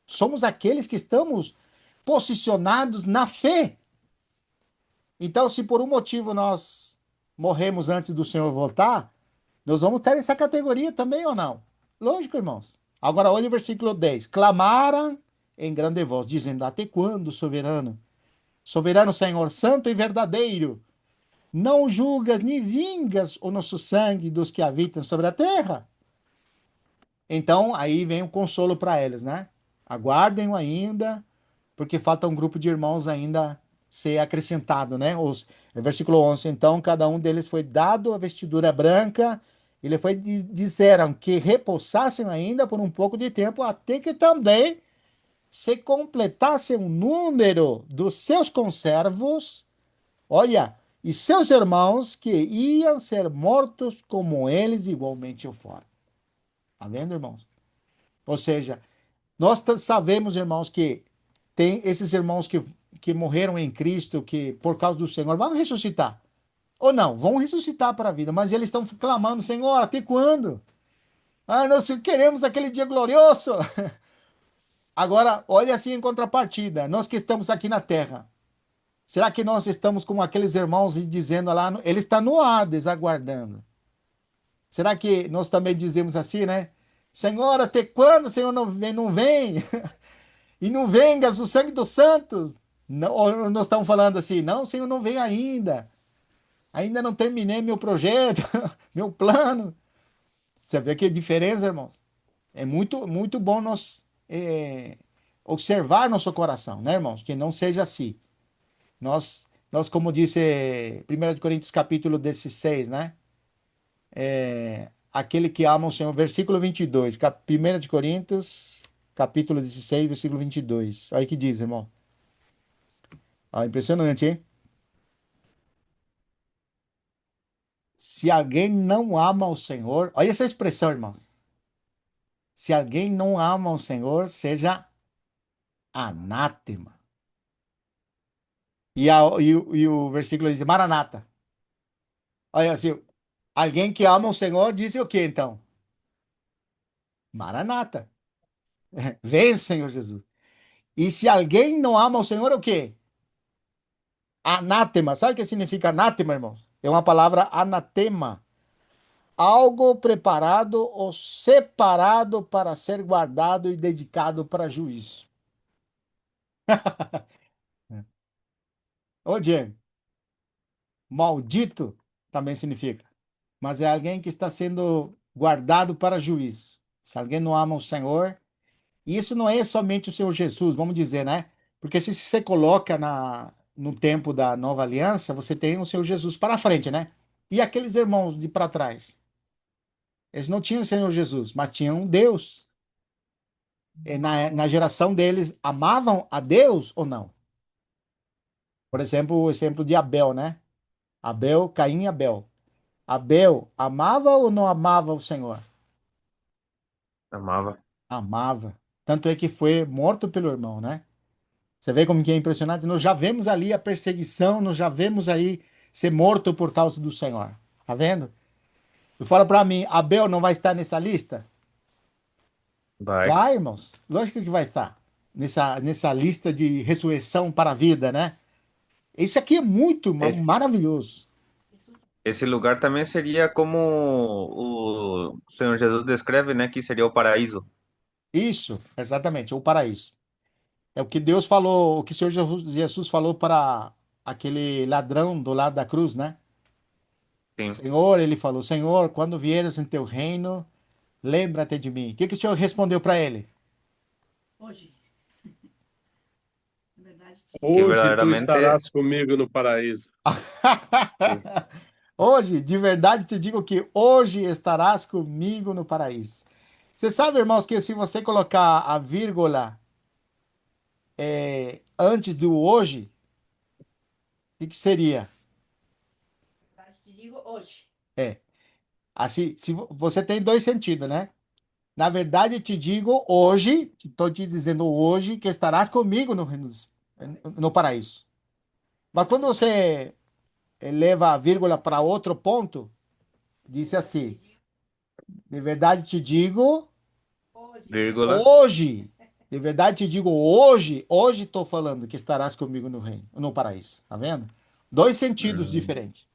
Somos aqueles que estamos posicionados na fé. Então, se por um motivo nós morremos antes do Senhor voltar, nós vamos ter essa categoria também ou não? Lógico, irmãos. Agora, olha o versículo 10. Clamaram em grande voz, dizendo: Até quando, soberano? Soberano Senhor, santo e verdadeiro, não julgas nem vingas o nosso sangue dos que habitam sobre a terra? Então, aí vem o consolo para eles, né? Aguardem ainda, porque falta um grupo de irmãos ainda ser acrescentado, né? Versículo 11. Então, cada um deles foi dado a vestidura branca, e lhe foi disseram que repousassem ainda por um pouco de tempo, até que também se completasse o número dos seus conservos, olha, e seus irmãos que iam ser mortos como eles igualmente o foram. Tá vendo, irmãos? Ou seja, nós sabemos, irmãos, que tem esses irmãos que morreram em Cristo, que por causa do Senhor vão ressuscitar. Ou não, vão ressuscitar para a vida, mas eles estão clamando: Senhor, até quando? Ah, nós queremos aquele dia glorioso. Agora, olha assim em contrapartida, nós que estamos aqui na terra, será que nós estamos como aqueles irmãos e dizendo lá, ele está no Hades aguardando? Será que nós também dizemos assim, né? Senhor, até quando o Senhor não vem? E não vengas o sangue dos santos. Não, ou nós estamos falando assim, não, Senhor, não vem ainda. Ainda não terminei meu projeto, meu plano. Você vê que diferença, irmãos? É muito, muito bom nós observar nosso coração, né, irmãos? Que não seja assim. Nós como disse 1 Coríntios capítulo 16, né? Aquele que ama o Senhor, versículo 22, 1 de Coríntios, capítulo 16, versículo 22. Olha o que diz, irmão. Ah, impressionante, hein? Se alguém não ama o Senhor, olha essa expressão, irmãos. Se alguém não ama o Senhor, seja anátema. E o versículo diz: Maranata. Olha assim, alguém que ama o Senhor diz o que então? Maranata. Vem, Senhor Jesus. E se alguém não ama o Senhor, o quê? Anátema. Sabe o que significa anátema, irmãos? É uma palavra anatema. Algo preparado ou separado para ser guardado e dedicado para juízo. Ô, Diego, maldito também significa. Mas é alguém que está sendo guardado para juízo. Se alguém não ama o Senhor, e isso não é somente o Senhor Jesus, vamos dizer, né? Porque se você coloca no tempo da nova aliança, você tem o Senhor Jesus para frente, né? E aqueles irmãos de para trás? Eles não tinham o Senhor Jesus, mas tinham Deus. E na geração deles, amavam a Deus ou não? Por exemplo, o exemplo de Abel, né? Abel, Caim e Abel. Abel amava ou não amava o Senhor? Amava. Amava. Tanto é que foi morto pelo irmão, né? Você vê como que é impressionante? Nós já vemos ali a perseguição, nós já vemos aí ser morto por causa do Senhor. Tá vendo? Tu fala para mim, Abel não vai estar nessa lista? Vai. Vai, irmãos. Lógico que vai estar. Nessa lista de ressurreição para a vida, né? Isso aqui é muito Esse, maravilhoso. esse lugar também seria como o Senhor Jesus descreve, né? Que seria o paraíso. Isso, exatamente, o paraíso. É o que Deus falou, o que o Senhor Jesus falou para aquele ladrão do lado da cruz, né? Sim. Senhor, ele falou, Senhor, quando vieres em teu reino, lembra-te de mim. O que o Senhor respondeu para ele? que Hoje tu verdaderamente, estarás comigo no paraíso. sí, Hoje, de verdade te digo que hoje estarás comigo no paraíso. Você sabe, irmãos, que se você colocar a vírgula antes do hoje, o que seria? Te digo hoje. É, assim, se você tem dois sentidos, né? Na verdade, te digo hoje, estou te dizendo hoje que estarás comigo no paraíso. Mas quando você leva a vírgula para outro ponto, disse assim: de verdade te digo Hoje. vírgula, hoje. De verdade te digo hoje, hoje estou falando que estarás comigo no reino, no paraíso. Tá vendo? Dois sentidos mm, diferentes.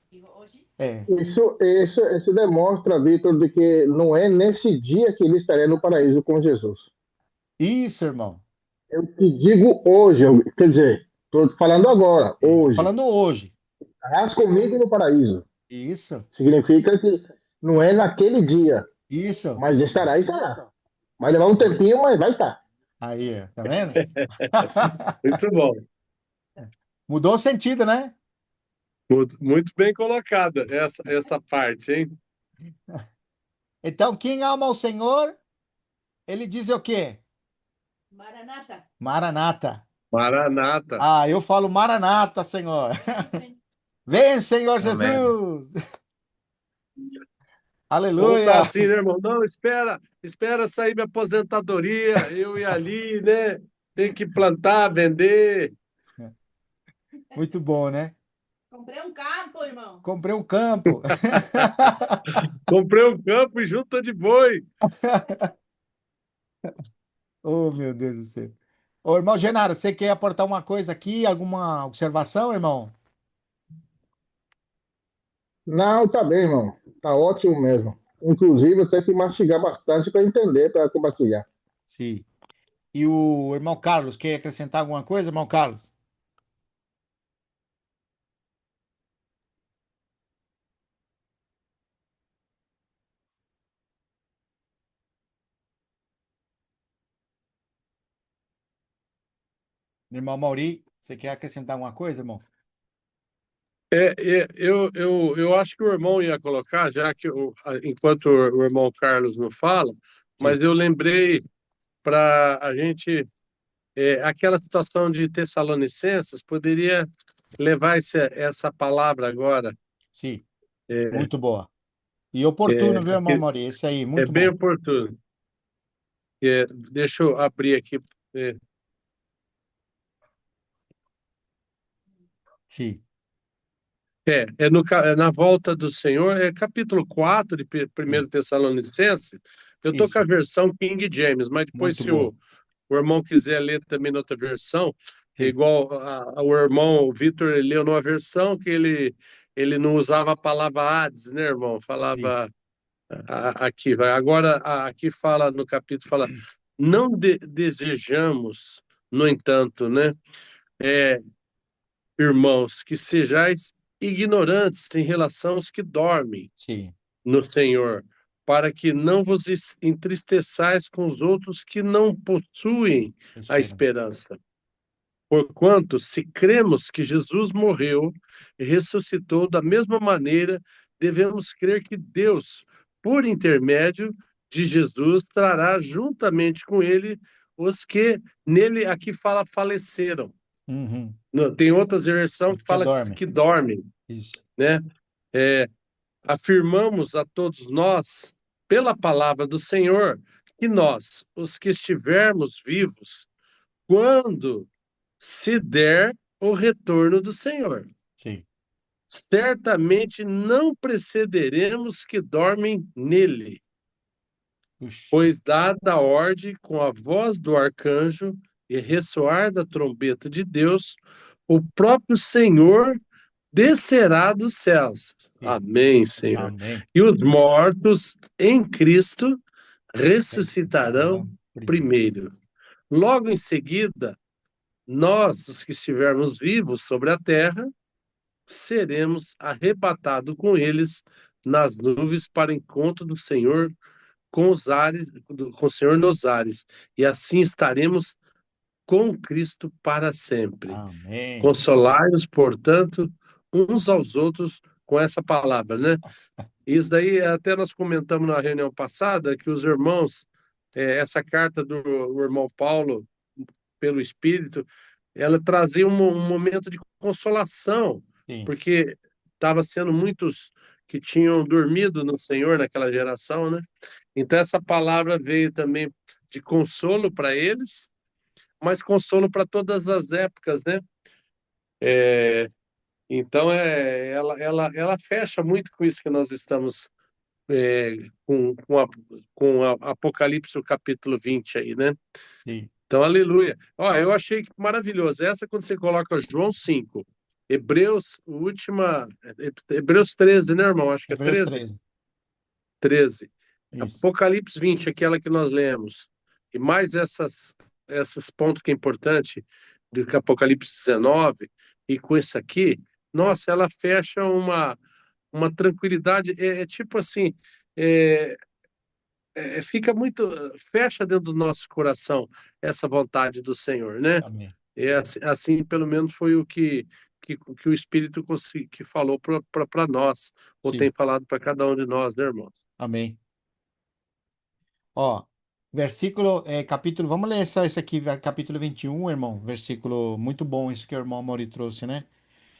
Digo hoje. É, Isso demonstra, Vitor, de que não é nesse dia que ele estaria no paraíso com Jesus. isso, irmão. Eu te digo hoje, quer dizer, estou falando agora, Tô hoje. falando hoje. Estarás comigo no paraíso. Isso, Significa que não é naquele dia, isso, mas estará e estará. Vai levar um isso. tempinho, mas vai estar. Aí, ó, tá vendo? Muito bom. Mudou o sentido, né? Muito bem colocada essa parte, hein? Então, quem ama o Senhor, ele diz o quê? Maranata. Maranata. Maranata. Ah, eu falo Maranata, Senhor. Vem, Senhor amén. Jesus. Ou tá Aleluia. assim, né, irmão? Não, espera sair minha aposentadoria, eu ir ali, né? Tem que plantar, vender. Muito bom, né? Comprei um campo, irmão. Comprei um campo. Comprei um campo e junta de boi. Oh, meu Deus do céu. Ô, irmão Genaro, você quer aportar uma coisa aqui? Alguma observação, irmão? Não, tá bem, irmão. Tá ótimo mesmo. Inclusive, eu tenho que mastigar bastante para entender, para compartilhar. Sim. E o irmão Carlos, quer acrescentar alguma coisa, irmão Carlos? Irmão Mauri, você quer acrescentar alguma coisa, irmão? Eu acho que o irmão ia colocar, já que enquanto o irmão Carlos não fala, mas Sim, eu lembrei para a gente, aquela situação de Tessalonicenses, poderia levar essa palavra agora. sim. É, Muito boa. E oportuno, viu, é, irmão Mauri? Esse aí, é muito bem bom. oportuno. Deixa eu abrir aqui. É, Sim, é na volta do Senhor, é capítulo 4 de sim. 1 Tessalonicenses. Eu estou com a Isso. versão King James, mas depois, Muito se boa. o irmão quiser ler também noutra versão, Sim, igual o irmão o Vitor ele leu numa versão que ele não usava a palavra Hades, né, irmão? isso. Falava aqui, vai. Agora, aqui fala, no capítulo, fala, não desejamos, no entanto, né, irmãos, que sejais ignorantes em relação aos que dormem Sim. no Senhor, para que não vos entristeçais com os outros que não possuem a Esperando. esperança. Porquanto, se cremos que Jesus morreu e ressuscitou da mesma maneira, devemos crer que Deus, por intermédio de Jesus, trará juntamente com ele os que nele, aqui fala, faleceram. Uhum. Tem outras versões que Que fala dorme. que dormem, Isso. né? É, afirmamos a todos nós, pela palavra do Senhor, que nós, os que estivermos vivos, quando se der o retorno do Senhor, Sim. certamente não precederemos que dormem nele, Puxa. pois dada a ordem com a voz do arcanjo e ressoar da trombeta de Deus, o próprio Senhor descerá dos céus. Sim. Amém, Senhor. Amém. E os mortos em Cristo ressuscitarão Ressuscitarão primeiro. primeiro. Logo em seguida, nós, os que estivermos vivos sobre a terra, seremos arrebatados com eles nas nuvens para o encontro do Senhor com os ares, com o Senhor nos ares, e assim estaremos com Cristo para sempre. Amém. Consolai-os, portanto, uns aos outros com essa palavra, né? Isso daí até nós comentamos na reunião passada que os irmãos, essa carta do irmão Paulo, pelo Espírito, ela trazia um momento de consolação, Sim, porque estava sendo muitos que tinham dormido no Senhor naquela geração, né? Então essa palavra veio também de consolo para eles, mas consolo para todas as épocas, né? Então ela fecha muito com isso que nós estamos é, com Apocalipse, o capítulo 20 aí, né? sim. Então, aleluia. Ó, eu achei maravilhoso. Essa quando você coloca João 5, Hebreus, Hebreus 13, né, irmão? Acho que é Hebreus 13. 13. 13. Isso. Apocalipse 20, aquela que nós lemos. E mais esses pontos que é importante, do que Apocalipse 19, e com isso aqui, nossa, ela fecha uma tranquilidade. É tipo assim, é, fica muito, fecha dentro do nosso coração essa vontade do Senhor, né? Amém. É assim, pelo menos foi que o Espírito que falou para nós, ou Sim. tem falado para cada um de nós, né, irmãos? Amém. Ó, capítulo, vamos ler esse aqui, capítulo 21, irmão. Versículo muito bom, isso que o irmão Mauri trouxe, né?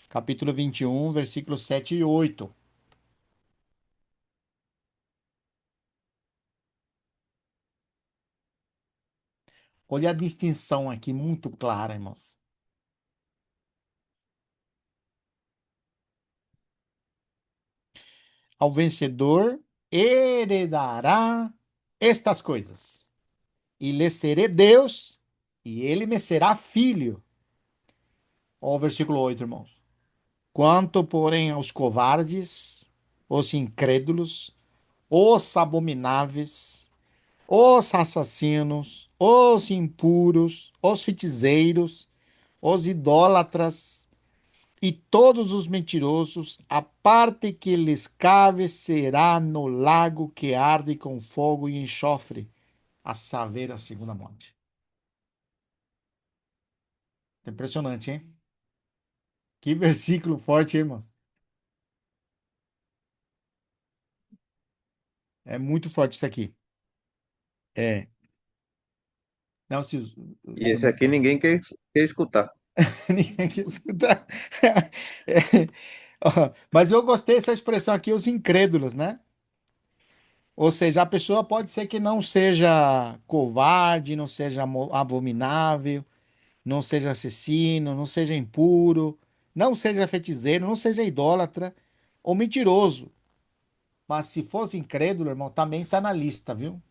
Capítulo 21, versículos 7 e 8. Olha a distinção aqui, muito clara, irmãos. Ao vencedor heredará estas coisas, e lhe serei Deus, e ele me será filho. Ó, o versículo 8, irmãos. Quanto, porém, aos covardes, os incrédulos, os abomináveis, os assassinos, os impuros, os feiticeiros, os idólatras e todos os mentirosos, a parte que lhes cabe será no lago que arde com fogo e enxofre, a saber, a segunda morte. Impressionante, hein? Que versículo forte, hein, irmãos? É muito forte isso aqui. É. Não, se E os esse irmãos aqui estão. ninguém quer escutar. Ninguém quer escutar. É. Ó, mas eu gostei dessa expressão aqui, os incrédulos, né? Ou seja, a pessoa pode ser que não seja covarde, não seja abominável, não seja assassino, não seja impuro, não seja feiticeiro, não seja idólatra ou mentiroso. Mas se fosse incrédulo, irmão, também está na lista, viu?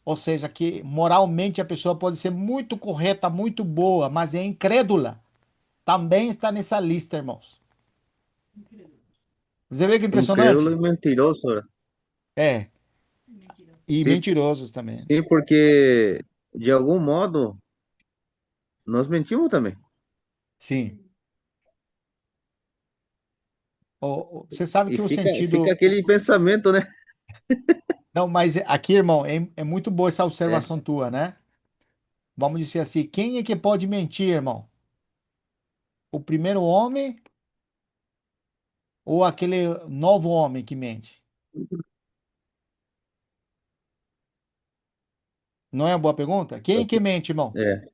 Ou seja, que moralmente a pessoa pode ser muito correta, muito boa, mas é incrédula. Também está nessa lista, irmãos. Você vê que Incrédulo e impressionante? mentiroso, né? É, Mentira. e Sim, mentirosos também. sim, porque de algum modo nós mentimos também. Sim. Você sabe E que o fica sentido. aquele pensamento, né? Não, mas aqui, irmão, é muito boa essa É. observação tua, né? Vamos dizer assim: quem é que pode mentir, irmão? O primeiro homem ou aquele novo homem que mente? Não é uma boa pergunta? Quem é que mente, irmão? É.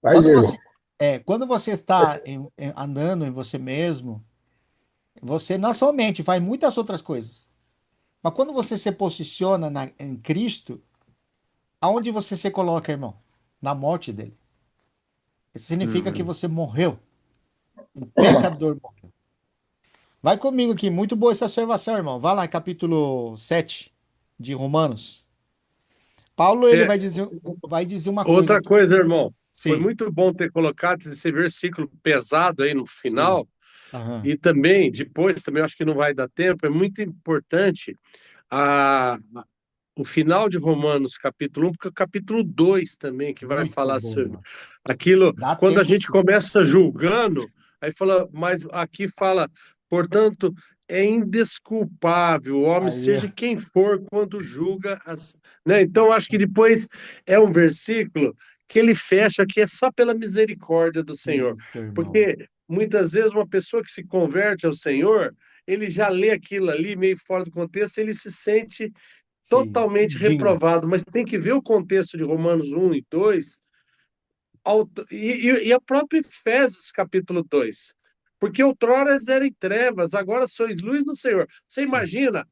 Vai, Quando Diego. você está andando em você mesmo, você não somente faz muitas outras coisas, mas quando você se posiciona em Cristo, aonde você se coloca, irmão? Na morte dele. Isso significa que Uhum. você morreu. O pecador morreu. Vai comigo aqui, muito boa essa observação, irmão. Vai lá, capítulo 7 de Romanos. Paulo, ele É, vai dizer uma coisa outra aqui. coisa, irmão, foi Sim, muito bom ter colocado esse versículo pesado aí no sim. final, Aham. e também, depois, também eu acho que não vai dar tempo, é muito importante a, o final de Romanos, capítulo 1, porque é o capítulo 2 também, que vai Muito falar bom, sobre irmão. aquilo, Dá quando a tempo gente sim. começa julgando, aí fala, mas aqui fala, portanto, é indesculpável, o homem Aí, seja quem for quando julga né? Então acho que depois é um versículo que ele fecha que é só pela misericórdia do Senhor, isso, irmão. porque muitas vezes uma pessoa que se converte ao Senhor, ele já lê aquilo ali meio fora do contexto, ele se sente Sim, totalmente indigno. reprovado, mas tem que ver o contexto de Romanos 1 e 2 e a própria Efésios capítulo 2. Porque outrora eram em trevas, agora sois luz do Senhor. Você Sim, imagina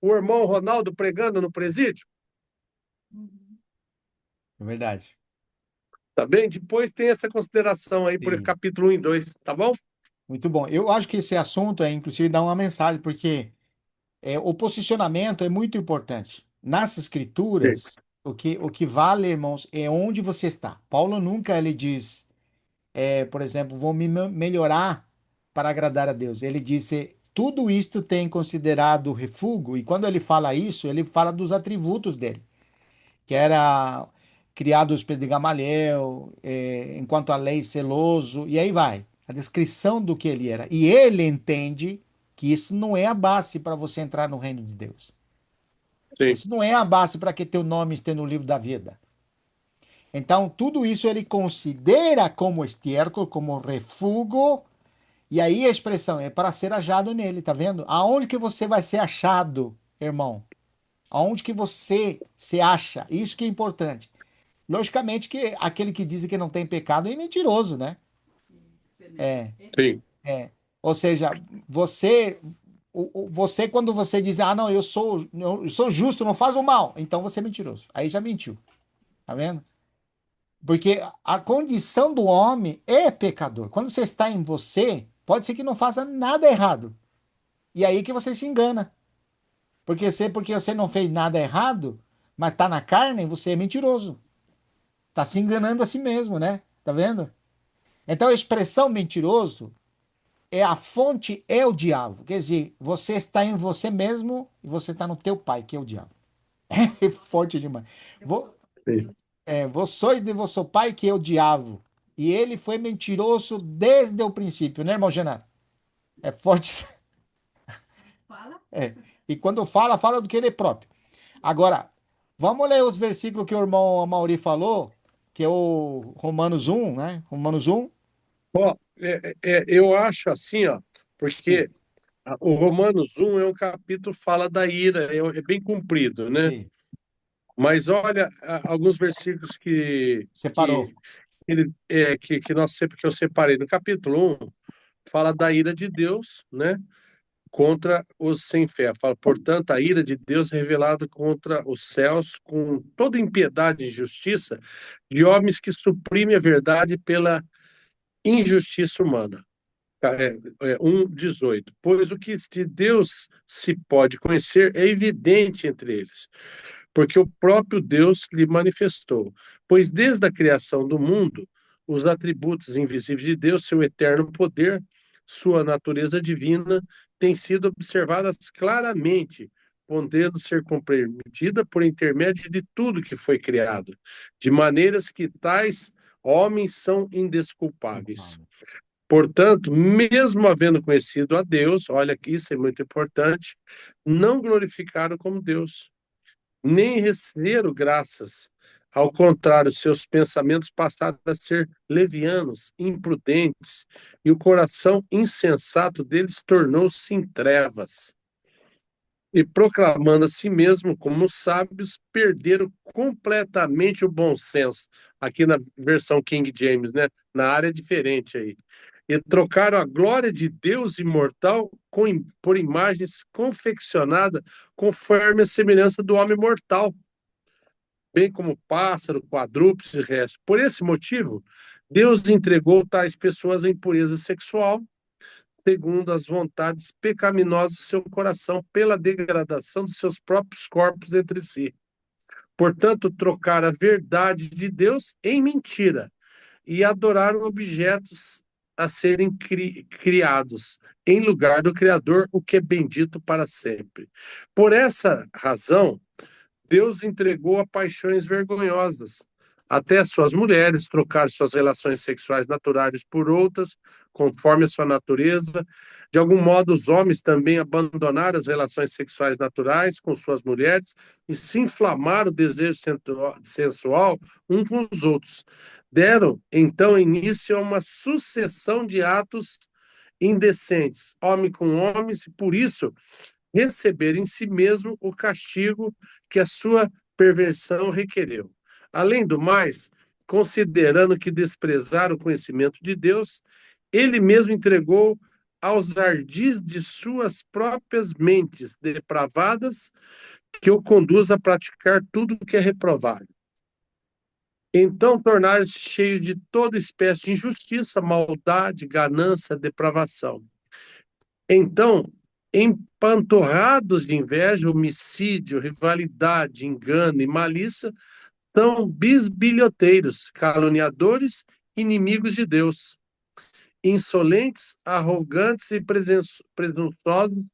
o irmão Ronaldo pregando no presídio? é verdade. Tá bem? Depois tem essa consideração aí por Sim, capítulo 1 e 2, tá bom? muito bom. Eu acho que esse assunto é, inclusive, dar uma mensagem, porque o posicionamento é muito importante. Nas Sim. escrituras, o que vale, irmãos, é onde você está. Paulo nunca ele diz, por exemplo, vou melhorar para agradar a Deus. Ele disse, tudo isto tem considerado refúgio, e quando ele fala isso, ele fala dos atributos dele, que era criado os pés de Gamaliel, enquanto a lei zeloso, e aí vai. A descrição do que ele era. E ele entende que isso não é a base para você entrar no reino de Deus. Sim. Isso não é a base para que teu nome esteja no livro da vida. Então, tudo isso ele considera como estiércol, como refúgio, e aí a expressão é para ser achado nele, tá vendo? Aonde que você vai ser achado, irmão? Aonde que você se acha? Isso que é importante. Logicamente que aquele que diz que não tem pecado é mentiroso, né? É, Sim. é. Ou seja, você, você quando você diz, ah, não, eu sou justo, não faz o mal, então você é mentiroso. Aí já mentiu, tá vendo? Porque a condição do homem é pecador. Quando você está em você, pode ser que não faça nada errado. E aí que você se engana. Porque você não fez nada errado, mas está na carne, você é mentiroso. Está se enganando a si mesmo, né? Tá vendo? Então a expressão mentiroso é a fonte, é o diabo. Quer dizer, você está em você mesmo e você está no teu pai, que é o diabo. É forte demais. Vou, Sim. vos sois de vosso pai, que é o diabo. E ele foi mentiroso desde o princípio, né, irmão Genaro? É forte. Fala. É. E quando fala, fala do que ele é próprio. Agora, vamos ler os versículos que o irmão Mauri falou, que é o Romanos 1, né? Romanos 1. Ó, eu acho assim, ó, porque Sim, o Romanos 1 é um capítulo que fala da ira, é bem comprido, né? sim. Mas olha alguns versículos Separou. que nós sempre que eu separei. No capítulo 1, fala da ira de Deus, né? Contra os sem fé. Fala, portanto, a ira de Deus revelada contra os céus com toda impiedade e injustiça de homens que suprimem a verdade pela injustiça humana. 1:18. Pois o que de Deus se pode conhecer é evidente entre eles, porque o próprio Deus lhe manifestou. Pois desde a criação do mundo, os atributos invisíveis de Deus, seu eterno poder, sua natureza divina, têm sido observadas claramente, podendo ser compreendida por intermédio de tudo que foi criado, de maneiras que tais homens são indesculpáveis. Portanto, mesmo havendo conhecido a Deus, olha que isso é muito importante, não glorificaram como Deus, nem receberam graças. Ao contrário, seus pensamentos passaram a ser levianos, imprudentes, e o coração insensato deles tornou-se em trevas. E proclamando a si mesmo como sábios, perderam completamente o bom senso. Aqui na versão King James, né? Na área diferente aí. E trocaram a glória de Deus imortal por imagens confeccionadas conforme a semelhança do homem mortal, bem como pássaro, quadrúpedes e resto. Por esse motivo, Deus entregou tais pessoas à impureza sexual, segundo as vontades pecaminosas do seu coração, pela degradação de seus próprios corpos entre si. Portanto, trocaram a verdade de Deus em mentira e adoraram objetos a serem criados em lugar do Criador, o que é bendito para sempre. Por essa razão, Deus entregou a paixões vergonhosas até suas mulheres, trocar suas relações sexuais naturais por outras, conforme a sua natureza. De algum modo, os homens também abandonaram as relações sexuais naturais com suas mulheres e se inflamaram o desejo sensual um com os outros. Deram, então, início a uma sucessão de atos indecentes, homem com homens, e por isso receber em si mesmo o castigo que a sua perversão requereu. Além do mais, considerando que desprezaram o conhecimento de Deus, ele mesmo entregou aos ardis de suas próprias mentes depravadas, que o conduz a praticar tudo o que é reprovável. Então tornaram-se cheios de toda espécie de injustiça, maldade, ganância, depravação. Então, empanturrados de inveja, homicídio, rivalidade, engano e malícia, são bisbilhoteiros, caluniadores, inimigos de Deus, insolentes, arrogantes e presunçosos,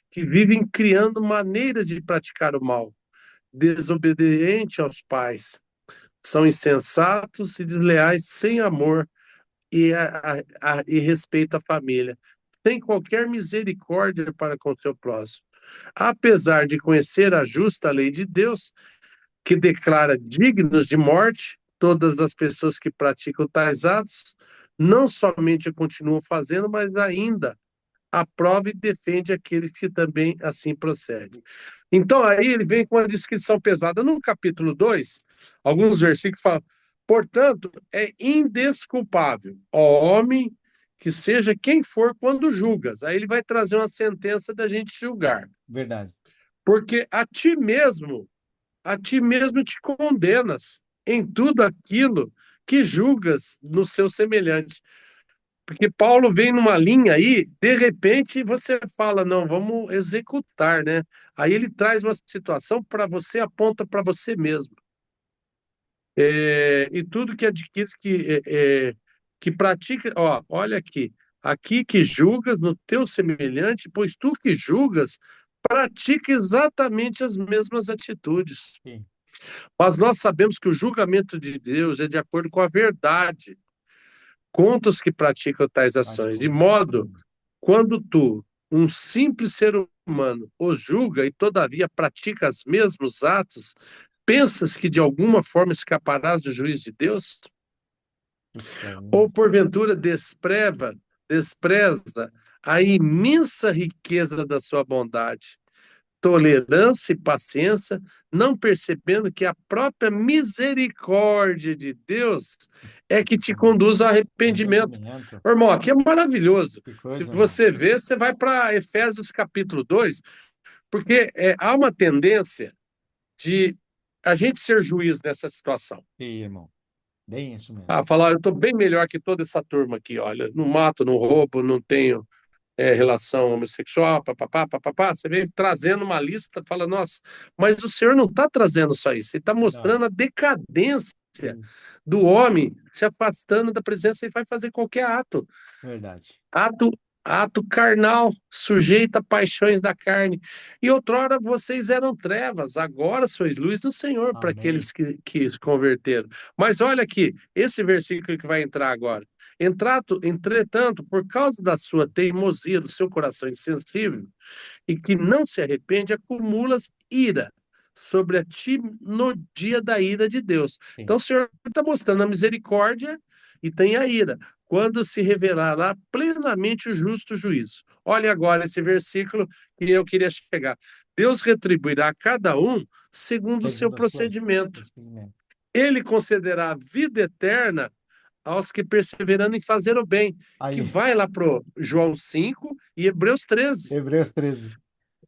que vivem criando maneiras de praticar o mal, desobedientes aos pais, são insensatos e desleais, sem amor e respeito à família, sem qualquer misericórdia para com o seu próximo. Apesar de conhecer a justa lei de Deus, que declara dignos de morte todas as pessoas que praticam tais atos, não somente continuam fazendo, mas ainda aprova e defende aqueles que também assim procedem. Então, aí ele vem com uma descrição pesada. No capítulo 2, alguns versículos falam: portanto, é indesculpável, ó homem, que seja quem for quando julgas. Aí ele vai trazer uma sentença da gente julgar. Verdade. Porque a ti mesmo te condenas em tudo aquilo que julgas no seu semelhante. Porque Paulo vem numa linha aí, de repente você fala, não, vamos executar, né? Aí ele traz uma situação para você, aponta para você mesmo. E tudo que adquire, que pratica, ó, olha aqui que julgas no teu semelhante, pois tu que julgas, pratica exatamente as mesmas atitudes. Sim. Mas nós sabemos que o julgamento de Deus é de acordo com a verdade contra os que praticam tais ações. De modo, quando tu, um simples ser humano, os julga e todavia pratica os mesmos atos, pensas que de alguma forma escaparás do juízo de Deus? Ou porventura despreza a imensa riqueza da sua bondade, tolerância e paciência, não percebendo que a própria misericórdia de Deus é que te conduz ao arrependimento. Irmão, aqui é maravilhoso. Se você ver, você vai para Efésios capítulo 2, porque há uma tendência de a gente ser juiz nessa situação. Sim, irmão. Bem isso mesmo. Falar, eu estou bem melhor que toda essa turma aqui, olha, não mato, não roubo, não tenho relação homossexual, papapá, você vem trazendo uma lista, fala, nossa, mas o senhor não está trazendo só isso, ele está mostrando a decadência do homem se afastando da presença e vai fazer qualquer ato. Verdade. Ato carnal, sujeito a paixões da carne. E outrora vocês eram trevas, agora sois luz do Senhor para aqueles que se converteram. Mas olha aqui, esse versículo que vai entrar agora. Entretanto, por causa da sua teimosia, do seu coração insensível, e que não se arrepende, acumulas ira sobre a ti no dia da ira de Deus. Sim. Então o Senhor está mostrando a misericórdia e tem a ira, quando se revelará plenamente o justo juízo. Olha agora esse versículo que eu queria chegar. Deus retribuirá a cada um segundo o seu procedimento. Ele concederá a vida eterna aos que perseverando em fazer o bem. Aí. Que vai lá para João 5 e Hebreus 13. Hebreus 13.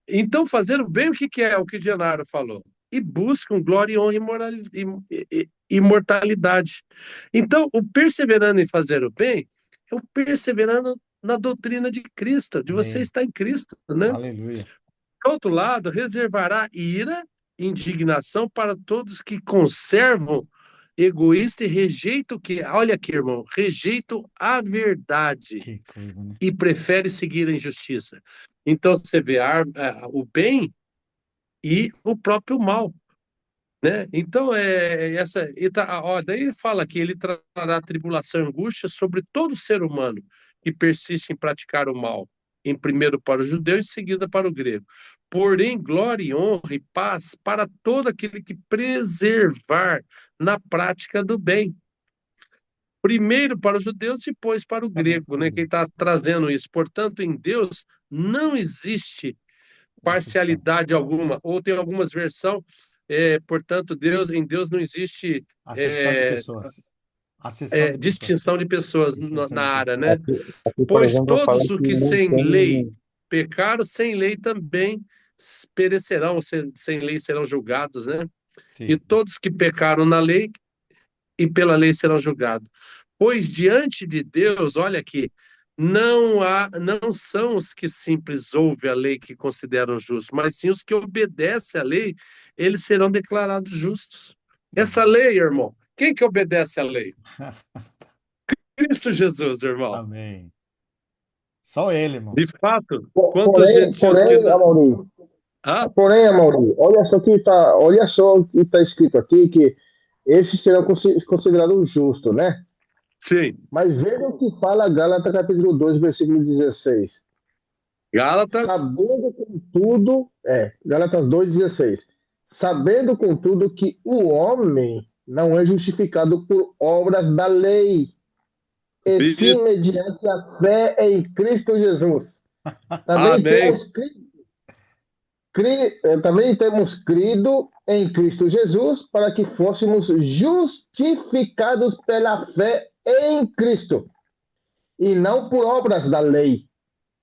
Então, fazer o bem, o que é o que Genaro falou? E buscam glória, honra e imortalidade. Então, o perseverando em fazer o bem é o perseverando na doutrina de Cristo, de você estar em Cristo, né? Aleluia. Por outro lado, reservará ira, indignação para todos que conservam egoísta e rejeitam olha aqui, irmão, rejeitam a verdade. Que coisa, né? E prefere seguir a injustiça. Então você vê o bem e o próprio mal. né? Então, daí fala que ele trará tribulação e angústia sobre todo ser humano que persiste em praticar o mal, em primeiro para o judeu, em seguida para o grego. Porém, glória e honra e paz para todo aquele que preservar na prática do bem. Primeiro para os judeus, depois para o Também grego, para o né? Quem grego. está trazendo isso. Portanto, em Deus não existe Acepção. parcialidade alguma, ou tem algumas versões, portanto, em Deus não existe Acepção de pessoas. Acessão de pessoas. distinção de pessoas na Distinção de área, pessoas. né? Aqui, por Pois exemplo, fala todos os que que não sem lei tem. pecaram, sem lei também perecerão, sem lei serão julgados, né? E Sim. todos que pecaram na lei e pela lei serão julgados. Pois diante de Deus, olha aqui, não são os que simples ouvem a lei que consideram justos, mas sim os que obedecem à lei, eles serão declarados justos. Essa lei, irmão, quem que obedece à lei? Cristo Jesus, irmão. Amém. Só ele, irmão. De fato, quantos Porém, gentios que. Amaury, Ah, olha só o que está escrito aqui, que esses serão considerados justos, né? sim. Mas veja o que fala Gálatas capítulo 2, versículo 16. Gálatas, Sabendo contudo, Gálatas 2,16. Sabendo contudo que o homem não é justificado por obras da lei, e sim isso. mediante a fé em Cristo Jesus. Também Amém. temos também temos crido em Cristo Jesus para que fôssemos justificados pela fé em Cristo e não por obras da lei,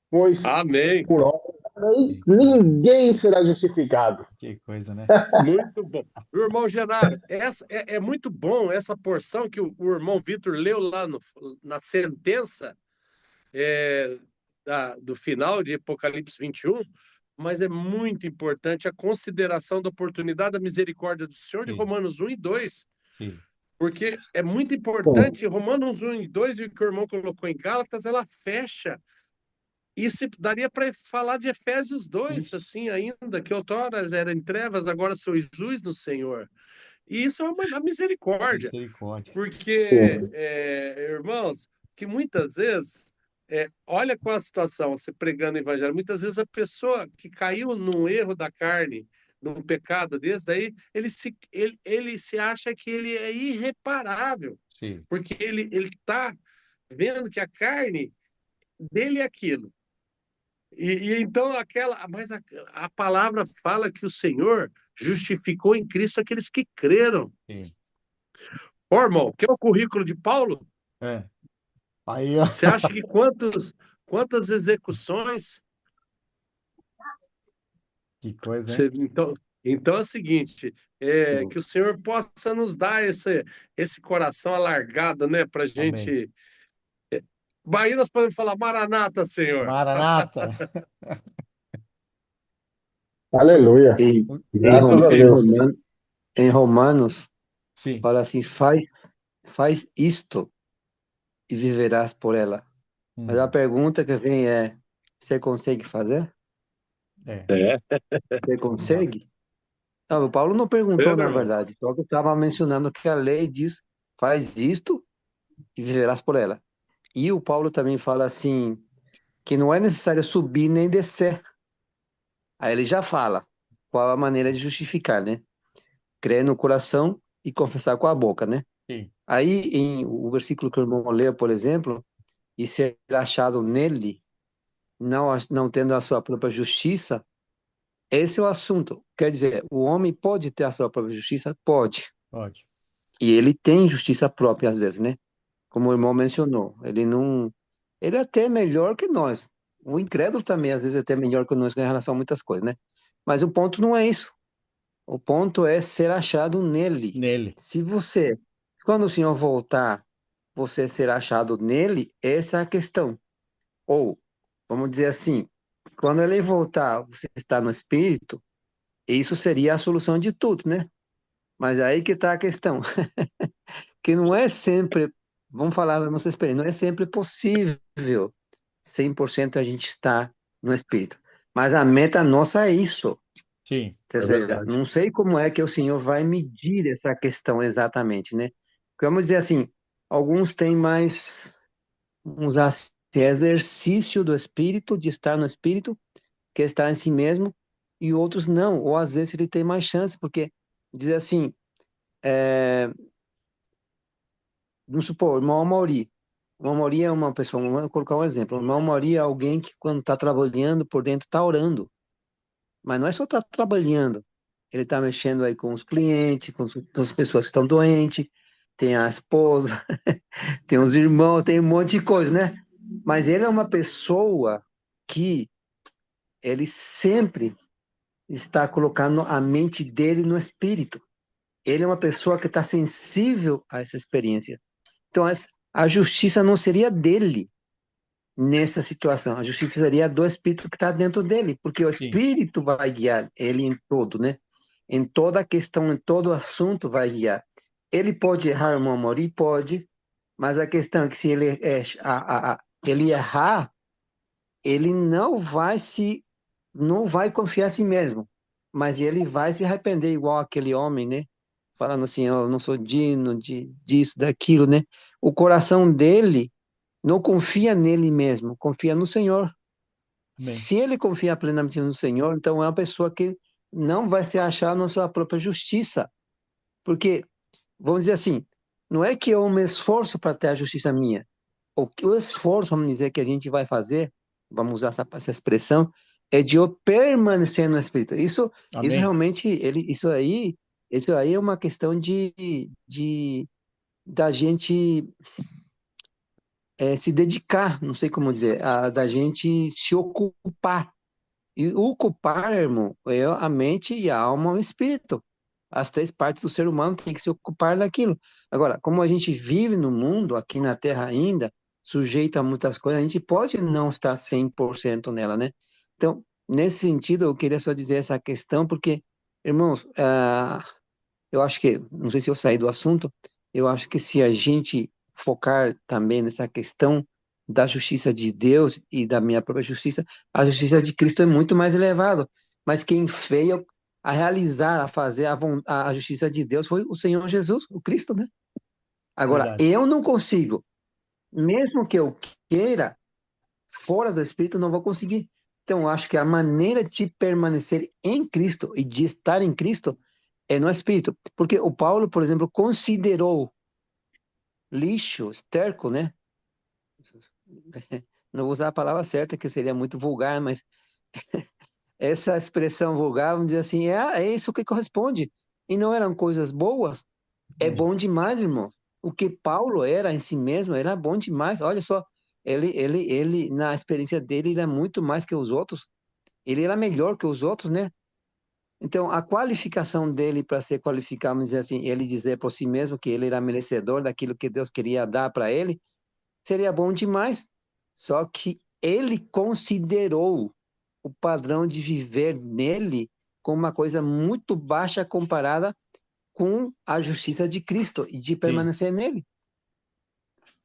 pois Amém. por obras da lei Que coisa, ninguém será justificado. que coisa, né? Muito bom. Meu irmão Genaro, essa é muito bom essa porção que o irmão Vitor leu lá na sentença é, do final de Apocalipse 21, mas é muito importante a consideração da oportunidade da misericórdia do Senhor de Sim, Romanos 1 e 2, sim, porque é muito Bom, importante, Romanos 1 e 2, e o que o irmão colocou em Gálatas, ela fecha. E se daria para falar de Efésios 2, isso, assim, ainda, que outrora era em trevas, agora sois luz no Senhor. E isso é uma misericórdia, misericórdia. porque, irmãos, que muitas vezes, olha qual a situação, você pregando o evangelho, muitas vezes a pessoa que caiu num erro da carne, num pecado desse, daí ele se acha que ele é irreparável, Sim, porque ele está vendo que a carne dele é aquilo. E então mas a palavra fala que o Senhor justificou em Cristo aqueles que creram. sim. Ô, irmão, que é o currículo de Paulo? É. Aí, ó, Você acha que quantas execuções? que coisa, hein? Então é o seguinte, que o Senhor possa nos dar esse coração alargado, né, para Amém. gente. Aí nós podemos falar, Maranata, Senhor. Maranata. Muito, aleluia. Em, Graças a em, Deus. Em Romanos, sim. fala assim, faz isto e viverás por ela. Mas a Uhum. pergunta que vem é, você consegue fazer? É. É, Você Não. consegue? Não, o Paulo não perguntou, meu na irmão. verdade, só que estava mencionando que a lei diz, faz isto e viverás por ela. E o Paulo também fala assim, que não é necessário subir nem descer. Aí ele já fala qual a maneira de justificar, né? Crer no coração e confessar com a boca, né? Sim, Aí, em o versículo que o irmão leu, por exemplo, e ser achado nele, não tendo a sua própria justiça, esse é o assunto. Quer dizer, o homem pode ter a sua própria justiça? Pode. pode. E ele tem justiça própria às vezes, né? Como o irmão mencionou, ele não, ele é até melhor que nós. O incrédulo também às vezes é até melhor que nós em relação a muitas coisas, né? Mas o ponto não é isso. O ponto é ser achado nele. Nele. Se você, quando o Senhor voltar, você será achado nele, essa é a questão. Ou, vamos dizer assim, quando ele voltar, você está no Espírito, isso seria a solução de tudo, né? Mas aí que está a questão, que não é sempre, vamos falar da nossa experiência, não é sempre possível 100% a gente estar no Espírito. Mas a meta nossa é isso, Sim, Quer É dizer, verdade. não sei como é que o Senhor vai medir essa questão exatamente, né? Porque vamos dizer assim, alguns têm mais, vamos usar assim, exercício do Espírito, de estar no Espírito, que é estar em si mesmo, e outros não, ou às vezes ele tem mais chance, porque dizer assim, vamos supor, o irmão Amauri. O Amauri é uma pessoa, vamos colocar um exemplo. O irmão Amauri é alguém que, quando está trabalhando por dentro, está orando. Mas não é só estar trabalhando. Ele está mexendo aí com os clientes, com as pessoas que estão doentes, tem a esposa, tem os irmãos, tem um monte de coisa, né? Mas ele é uma pessoa que ele sempre está colocando a mente dele no espírito. Ele é uma pessoa que está sensível a essa experiência. Então, a justiça não seria dele nessa situação. A justiça seria do Espírito que está dentro dele, porque o sim, Espírito vai guiar ele em todo, né? Em toda a questão, em todo assunto vai guiar. Ele pode errar, irmão Mori? Pode, mas a questão é que se ele errar, ele não vai confiar em si mesmo, mas ele vai se arrepender igual aquele homem, né? Falando assim, eu não sou digno disso, daquilo, né? O coração dele não confia nele mesmo, confia no Senhor. amém. Se ele confia plenamente no Senhor, então é uma pessoa que não vai se achar na sua própria justiça. Porque, vamos dizer assim, não é que eu me esforço para ter a justiça minha. O esforço, vamos dizer, que a gente vai fazer, vamos usar essa expressão, é de eu permanecer no Espírito. Isso Amém. realmente, isso aí é uma questão da gente se dedicar, não sei como dizer, da gente se ocupar. E ocupar, irmão, é a mente e a alma e o espírito. As três partes do ser humano têm que se ocupar daquilo. Agora, como a gente vive no mundo, aqui na Terra ainda, sujeito a muitas coisas, a gente pode não estar 100% nela, né? Então, nesse sentido, eu queria só dizer essa questão, porque, irmãos, eu acho que, não sei se eu saí do assunto, eu acho que se a gente focar também nessa questão da justiça de Deus e da minha própria justiça, a justiça de Cristo é muito mais elevada. Mas quem veio a realizar, a fazer a justiça de Deus foi o Senhor Jesus, o Cristo, né? Agora, Verdade. eu não consigo, mesmo que eu queira, fora do Espírito, não vou conseguir. Então, eu acho que a maneira de permanecer em Cristo e de estar em Cristo é no Espírito. Porque o Paulo, por exemplo, considerou lixo, esterco, né? Não vou usar a palavra certa, que seria muito vulgar, mas essa expressão vulgar, vamos dizer assim, é isso que corresponde. E não eram coisas boas? É Amém. bom demais, irmão. O que Paulo era em si mesmo era bom demais. Olha só, na experiência dele, ele é muito mais que os outros. Ele era melhor que os outros, né? Então, a qualificação dele para ser qualificado, vamos dizer assim, ele dizer por si mesmo que ele era merecedor daquilo que Deus queria dar para ele, seria bom demais. Só que ele considerou o padrão de viver nele como uma coisa muito baixa comparada com a justiça de Cristo e de Sim, permanecer nele.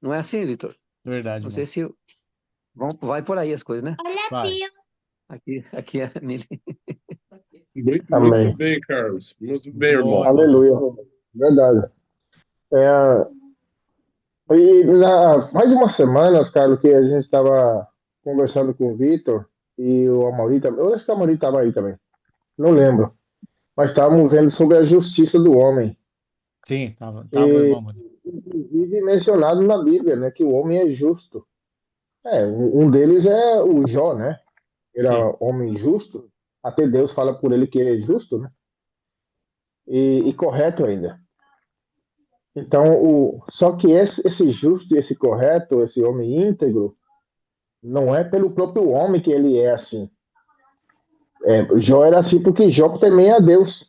Não é assim, Vitor? verdade, Não sei irmão. se vai por aí as coisas, né? Vai. Aqui é a Mili. Muito Amém. bem, Carlos. Muito bem, Muito bom, irmão. irmão. Aleluia. Verdade. É, faz umas semanas, Carlos, que a gente estava conversando com o Vitor e o Amaury também. Eu acho que o Amaury estava aí também. Não lembro. Mas estávamos vendo sobre a justiça do homem. Sim, tava o irmão, mano. Inclusive mencionado na Bíblia, né? Que o homem é justo. Um deles é o Jó, né? Ele Sim, é homem justo. Até Deus fala por ele que ele é justo, né? E correto ainda. Então, só que esse justo e esse correto, esse homem íntegro, não é pelo próprio homem que ele é assim. Jó era assim porque Jó temia a Deus.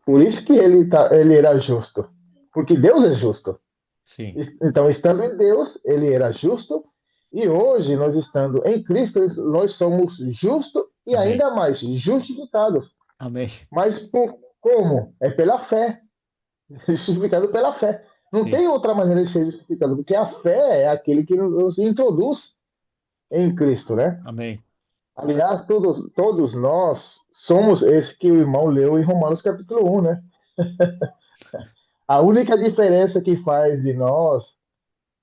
Por isso que ele era justo. Porque Deus é justo. sim. Então, estando em Deus, ele era justo. E hoje, nós estando em Cristo, nós somos justos e Amém. ainda mais justificados. Amém. Mas como? É pela fé. Justificado pela fé. Não Sim, tem outra maneira de ser justificado, porque a fé é aquele que nos introduz em Cristo, né? amém. Aliás, todos nós somos esse que o irmão leu em Romanos capítulo 1, né? A única diferença que faz de nós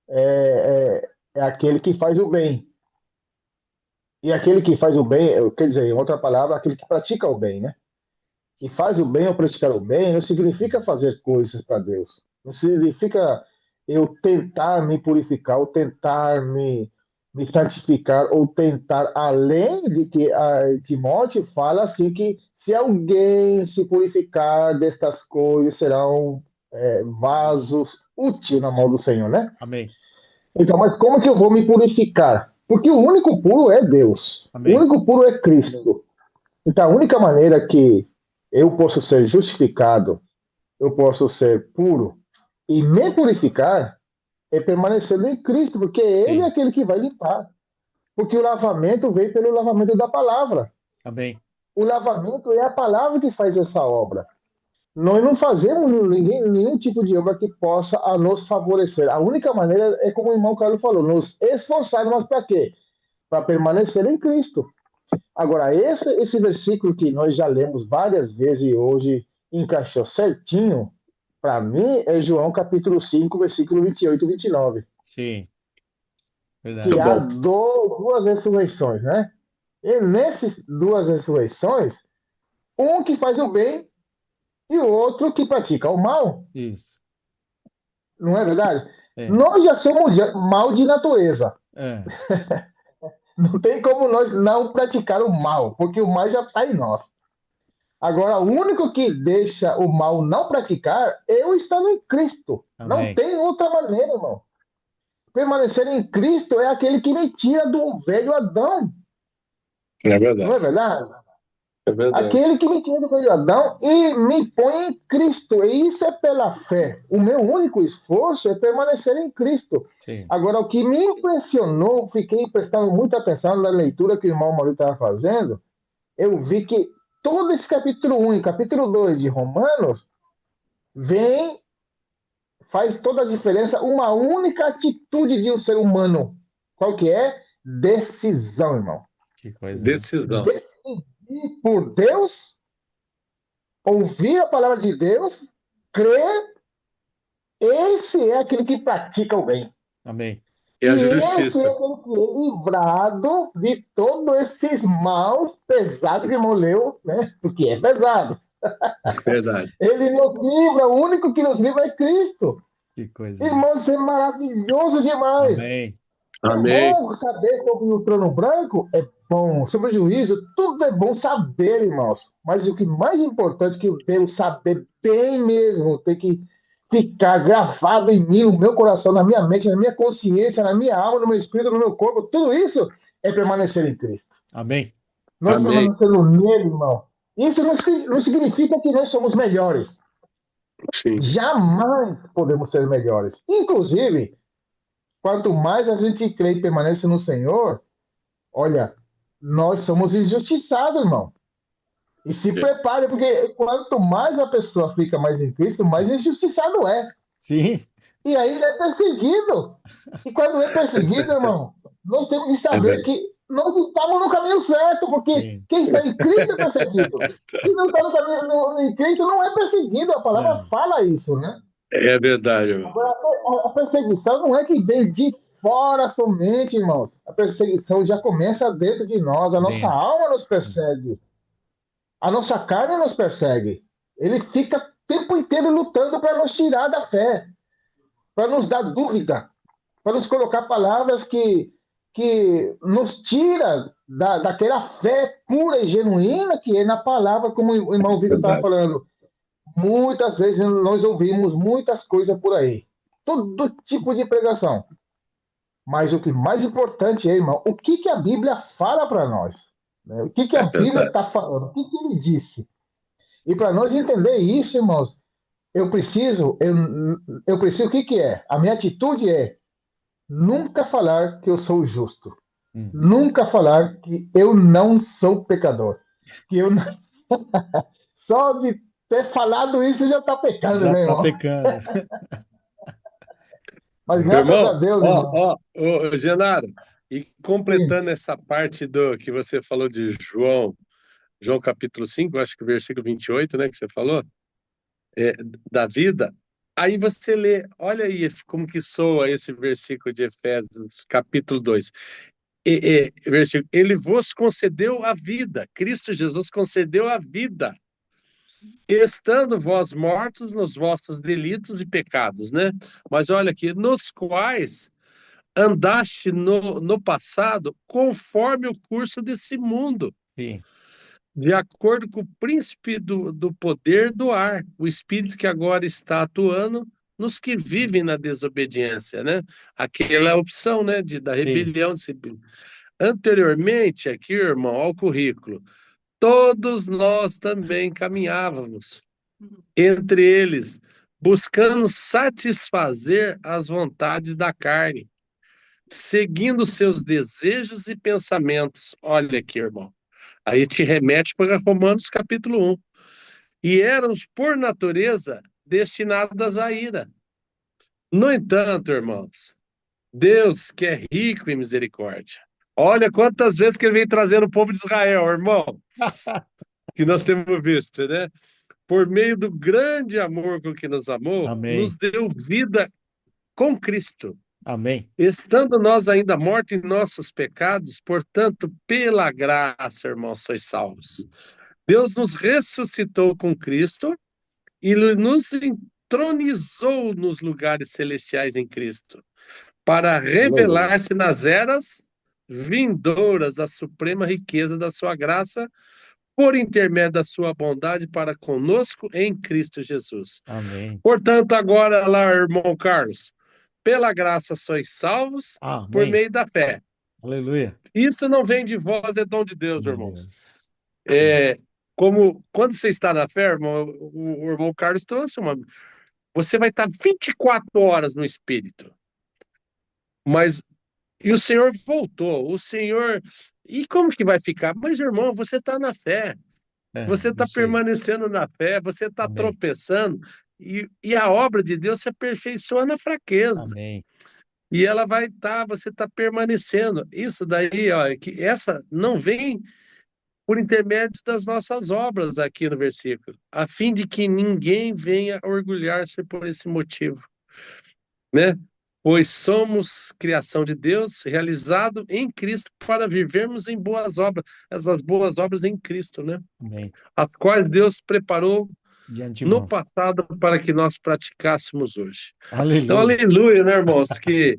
é aquele que faz o bem. E aquele que faz o bem, quer dizer, em outra palavra, aquele que pratica o bem, né? E faz o bem ou praticar o bem não significa fazer coisas para Deus. Não significa eu tentar me purificar, ou tentar me santificar, ou tentar, além de que Timóteo fala assim que se alguém se purificar destas coisas, serão vasos úteis na mão do Senhor, né? Amém. Então, mas como que eu vou me purificar? Porque o único puro é Deus. O Amém. único puro é Cristo. Então, a única maneira que eu posso ser justificado, eu posso ser puro e me purificar é permanecendo em Cristo, porque Ele é Sim. aquele que vai limpar. Porque o lavamento vem pelo lavamento da palavra. Amém. O lavamento é a palavra que faz essa obra. Nós não fazemos nenhum tipo de obra que possa a nos favorecer. A única maneira é como o irmão Carlos falou, nos esforçar, mas para quê? Para permanecer em Cristo. Agora, esse versículo que nós já lemos várias vezes e hoje encaixou certinho, para mim, é João capítulo 5, versículo 28 e 29. Sim. Que Verdade. Muito há bom. duas ressurreições, né? E nessas duas ressurreições, um que faz o bem e o outro que pratica o mal. Isso. Não é verdade? É. Nós já somos mal de natureza. É. Não tem como nós não praticar o mal, porque o mal já está em nós. Agora, o único que deixa o mal não praticar é eu estando em Cristo. Não Amém. tem outra maneira, irmão. Permanecer em Cristo é aquele que me tira do velho Adão. É Não é verdade. verdade? É verdade. Aquele que me tira do velho Adão e me põe em Cristo. E isso é pela fé. O meu único esforço é permanecer em Cristo. Sim. Agora, o que me impressionou, fiquei prestando muita atenção na leitura que o irmão Maurício estava fazendo, eu vi que todo esse capítulo 1 e capítulo 2 de Romanos faz toda a diferença uma única atitude de um ser humano. Qual que é? Decisão, irmão. Que coisa, né? Decisão. Decidir por Deus, ouvir a palavra de Deus, crer, esse é aquele que pratica o bem. Amém. E a E esse justiça. é aquele que é livrado de todos esses maus pesados que irmão leu, né? Porque é pesado. Verdade. Ele nos livra, o único que nos livra é Cristo. Que coisa, né? Irmão, isso é maravilhoso demais. Amém. É Amém. bom saber sobre o trono branco? É bom. Sobre o juízo, tudo é bom saber, irmãos. Mas o que mais importante é que eu devo saber bem mesmo, tem que ficar gravado em mim, no meu coração, na minha mente, na minha consciência, na minha alma, no meu espírito, no meu corpo. Tudo isso é permanecer em Cristo. Amém. Nós Amém. permanecendo nele, irmão. Isso não significa que nós somos melhores. Sim. Jamais podemos ser melhores. Inclusive, quanto mais a gente crê e permanece no Senhor, olha, nós somos injustiçados, irmão. E se prepare, porque quanto mais a pessoa fica mais em Cristo, mais injustiçado é. Sim. E ainda é perseguido. E quando é perseguido, irmão, nós temos que saber que nós estamos no caminho certo, porque Sim. quem está em Cristo é perseguido. Quem não está no caminho em Cristo não é perseguido. A palavra É. fala isso, né? É verdade, irmão. Agora, a perseguição não é que vem de fora somente, irmãos. A perseguição já começa dentro de nós. A nossa Dentro. alma nos persegue. A nossa carne nos persegue. Ele fica o tempo inteiro lutando para nos tirar da fé, para nos dar dúvida, para nos colocar palavras que nos tira daquela fé pura e genuína que é na palavra, como o irmão Vitor estava falando. Muitas vezes nós ouvimos muitas coisas por aí, todo tipo de pregação. Mas o que mais importante é, irmão, o que a Bíblia fala para nós? Né? O que a Bíblia está falando? O que ele disse? E para nós entender isso, irmãos, eu preciso, o que é? A minha atitude é nunca falar que eu sou justo. Nunca falar que eu não sou pecador. Que eu não... Só de ter falado isso já está pecando, Já né, está irmão? pecando. Mas graças a Irmão, Deus, irmão. Genaro, e completando essa parte do que você falou de João João capítulo 5, acho que versículo 28, né, que você falou, é, da vida. Aí você lê, olha aí como que soa esse versículo de Efésios, capítulo 2. Versículo, ele vos concedeu a vida, Cristo Jesus concedeu a vida, estando vós mortos nos vossos delitos e pecados, né? Mas olha aqui, nos quais andaste no passado conforme o curso desse mundo, Sim, de acordo com o príncipe do poder do ar, o espírito que agora está atuando nos que vivem na desobediência, né? Aquela opção, né, da sim, rebelião. Anteriormente, aqui, irmão, ao currículo, todos nós também caminhávamos entre eles, buscando satisfazer as vontades da carne, seguindo seus desejos e pensamentos. Olha aqui, irmão. Aí te remete para Romanos capítulo 1. E éramos, por natureza, destinados à ira. No entanto, irmãos, Deus, que é rico em misericórdia, olha quantas vezes que ele vem trazendo o povo de Israel, irmão, que nós temos visto, né? Por meio do grande amor com que nos amou, amém, nos deu vida com Cristo. amém, Estando nós ainda mortos em nossos pecados, portanto, pela graça, irmãos, sois salvos. Deus nos ressuscitou com Cristo e nos entronizou nos lugares celestiais em Cristo, para Aleluia. revelar-se nas eras vindouras a suprema riqueza da sua graça, por intermédio da sua bondade para conosco em Cristo Jesus. amém, Portanto, agora lá, irmão Carlos, pela graça sois salvos por amém, meio da fé. aleluia, Isso não vem de vós, é dom de Deus, de irmãos. Deus. É, como quando você está na fé, irmão, o irmão Carlos trouxe uma. Você vai estar 24 horas no Espírito. Mas. E o Senhor voltou. O Senhor. E como que vai ficar? Mas, irmão, você está na fé. É, Você está isso aí, permanecendo na fé. Você está amém, tropeçando. E a obra de Deus se aperfeiçoa na fraqueza. amém, E ela vai estar, você está permanecendo. Isso daí, ó, que essa não vem por intermédio das nossas obras aqui no versículo, a fim de que ninguém venha orgulhar-se por esse motivo, né? Pois somos criação de Deus, realizado em Cristo para vivermos em boas obras, essas boas obras em Cristo, né? amém, As quais Deus preparou de no antemão, passado para que nós praticássemos hoje. Então, aleluia, aleluia, né, irmãos? Que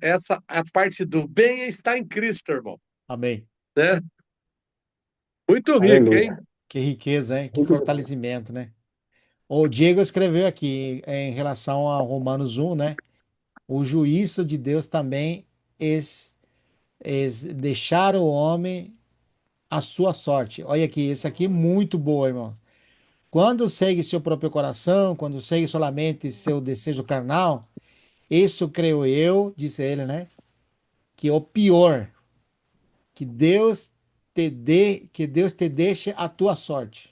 essa a parte do bem está em Cristo, irmão, amém. né? Muito rico, hein? Aleluia. Que riqueza, hein? Que Muito bom. fortalecimento, né? O Diego escreveu aqui em relação a Romanos 1, né? O juízo de Deus também é deixar o homem à sua sorte. Olha aqui, esse aqui é muito boa, irmão. Quando segue seu próprio coração, quando segue solamente seu desejo carnal, isso creio eu, disse ele, né? Que é o pior, que Deus te deixe à tua sorte.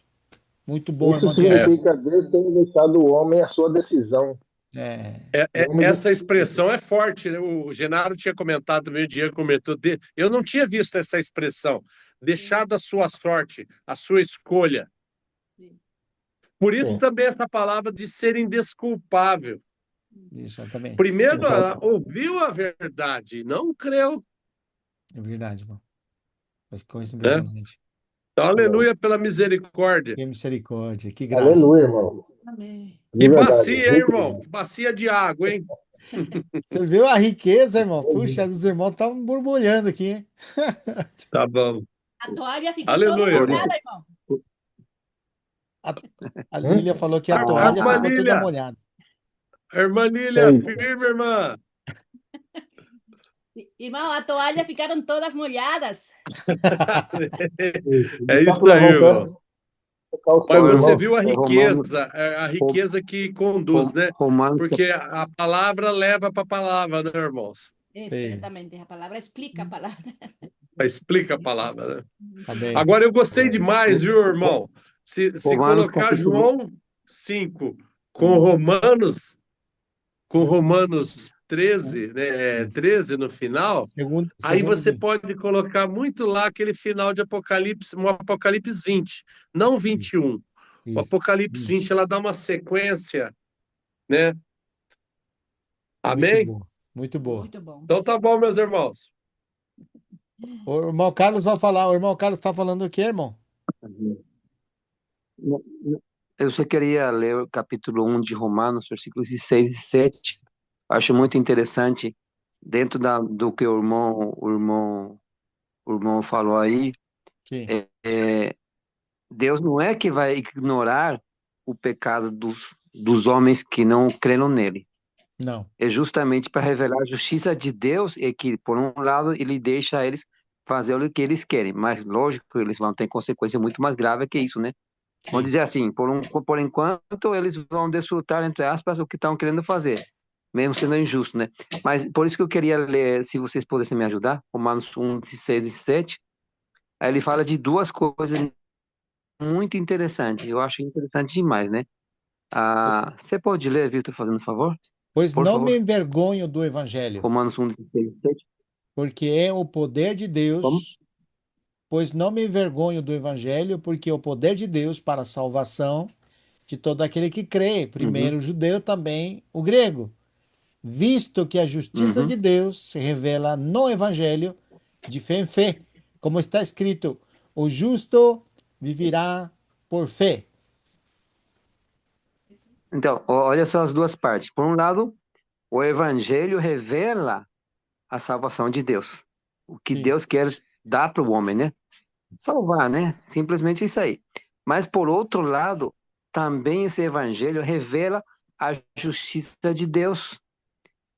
Muito bom, Isso irmão Diego. É, significa Deus ter deixado o homem à sua decisão. É, O homem essa decide. expressão é forte, né? O Genaro tinha comentado também, o Diego comentou. Eu não tinha visto essa expressão. Deixado a sua sorte, a sua escolha. Por isso Sim, também essa palavra de ser indesculpável. exatamente. Primeiro, ela exato. ouviu a verdade, não creu, É verdade, irmão. Que coisa né? impressionante. Então, Amém. aleluia pela misericórdia. Que misericórdia, que Aleluia, graça. irmão. Amém. De Que verdade. bacia, hein, Muito irmão? bom. Que bacia de água, hein? Você viu a riqueza, irmão? Puxa, os irmãos estão borbulhando aqui, hein? Tá bom. A toalha ficou toda Aleluia, Por irmão. isso. molhada, irmão. A, a Hum? Lília falou que a A toalha irmã ficou toda Lília, molhada. a irmã Lília, Eita. firme, irmã. Irmão, a toalha ficaram todas molhadas. É De isso tanto aí, levar o pé, irmão. tocar os Mas pés, você irmãos. viu a É Romanos, riqueza, a Ro- riqueza que conduz, né? Romanos, Porque a palavra leva para a palavra, né, irmãos? Sim, Exatamente, a palavra explica a palavra. Explica a palavra, né? amém. Agora, eu gostei demais, viu, irmão? Se Romanos colocar capítulo, João 5 com Romanos 13, né? 13 no final. Aí você pode colocar muito lá aquele final de Apocalipse, um Apocalipse 20, não 21. O Apocalipse 20, ela dá uma sequência, né? Amém? Muito boa. Muito bom. Então tá bom, meus irmãos. O irmão Carlos vai falar. O irmão Carlos está falando o quê, irmão? Eu só queria ler o capítulo 1 de Romanos, versículos 6 e 7. Acho muito interessante, dentro do que o irmão falou aí, Sim. Deus não é que vai ignorar o pecado dos homens que não creram nele. Não. É justamente para revelar a justiça de Deus e que, por um lado, ele deixa eles fazer o que eles querem, mas lógico, eles vão ter consequência muito mais grave que isso, né? Sim. Vamos dizer assim, por enquanto eles vão desfrutar, entre aspas, o que estão querendo fazer, mesmo sendo injusto, né? Mas por isso que eu queria ler, se vocês pudessem me ajudar, Romanos 1, 16 e 17, aí ele fala de duas coisas muito interessantes, eu acho interessante demais, né? Você pode ler, Victor, fazendo favor? Pois Por não favor. me envergonho do evangelho, Romanos 1, 16 e 17. porque é o poder de Deus. Como? Pois não me envergonho do evangelho, porque é o poder de Deus para a salvação de todo aquele que crê, primeiro o judeu, também o grego, visto que a justiça de Deus se revela no evangelho de fé em fé, como está escrito: o justo viverá por fé. Então, olha só as duas partes. Por um lado, o evangelho revela a salvação de Deus. O que Sim. Deus quer dar para o homem, né? Salvar, né? Simplesmente isso aí. Mas, por outro lado, também esse evangelho revela a justiça de Deus.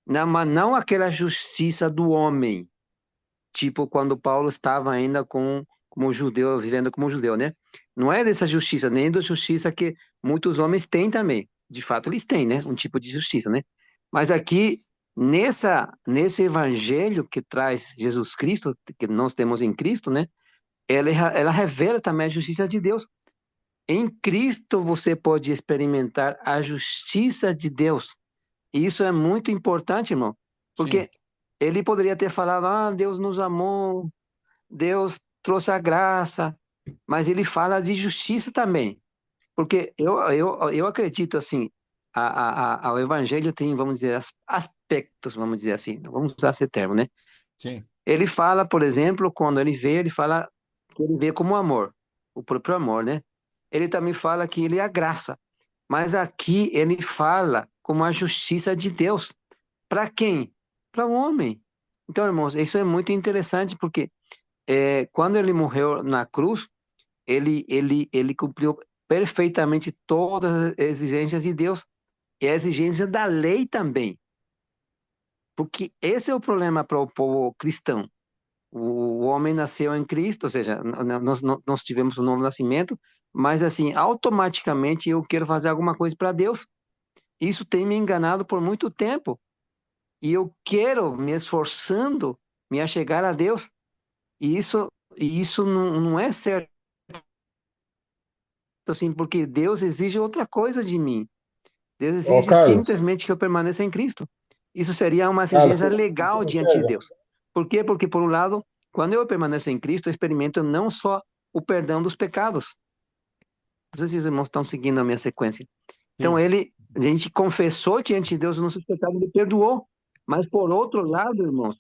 Mas não aquela justiça do homem. Tipo, quando Paulo estava ainda como judeu, vivendo como judeu, né? Não é dessa justiça, nem da justiça que muitos homens têm também. De fato, eles têm, né? Um tipo de justiça, né? Mas aqui, nesse evangelho que traz Jesus Cristo, que nós temos em Cristo, né? Ela revela também a justiça de Deus. Em Cristo você pode experimentar a justiça de Deus. E isso é muito importante, irmão, porque ele poderia ter falado, Deus nos amou, Deus trouxe a graça, mas ele fala de justiça também. Porque eu acredito assim, o evangelho tem, vamos dizer, aspectos, vamos dizer assim, vamos usar esse termo, né? Sim. Ele fala, por exemplo, quando ele vê, ele fala que ele vê como amor, o próprio amor, né? Ele também fala que ele é a graça, mas aqui ele fala como a justiça de Deus. Para quem? Para o homem. Então, irmãos, isso é muito interessante porque quando ele morreu na cruz, ele cumpriu perfeitamente todas as exigências de Deus e a exigência da lei também. Porque esse é o problema para o povo cristão. O homem nasceu em Cristo, ou seja, nós tivemos um novo nascimento, mas assim, automaticamente eu quero fazer alguma coisa para Deus. Isso tem me enganado por muito tempo. E eu quero me esforçando, me achegar a Deus. E isso não é certo, assim, porque Deus exige outra coisa de mim. Deus Ô, exige Carlos, simplesmente que eu permaneça em Cristo. Isso seria uma Carlos, exigência legal diante de Deus. Por quê? Porque, por um lado, quando eu permaneço em Cristo, eu experimento não só o perdão dos pecados. Não sei se os irmãos estão seguindo a minha sequência. Então, a gente confessou diante de Deus os nossos pecados, ele perdoou. Mas, por outro lado, irmãos,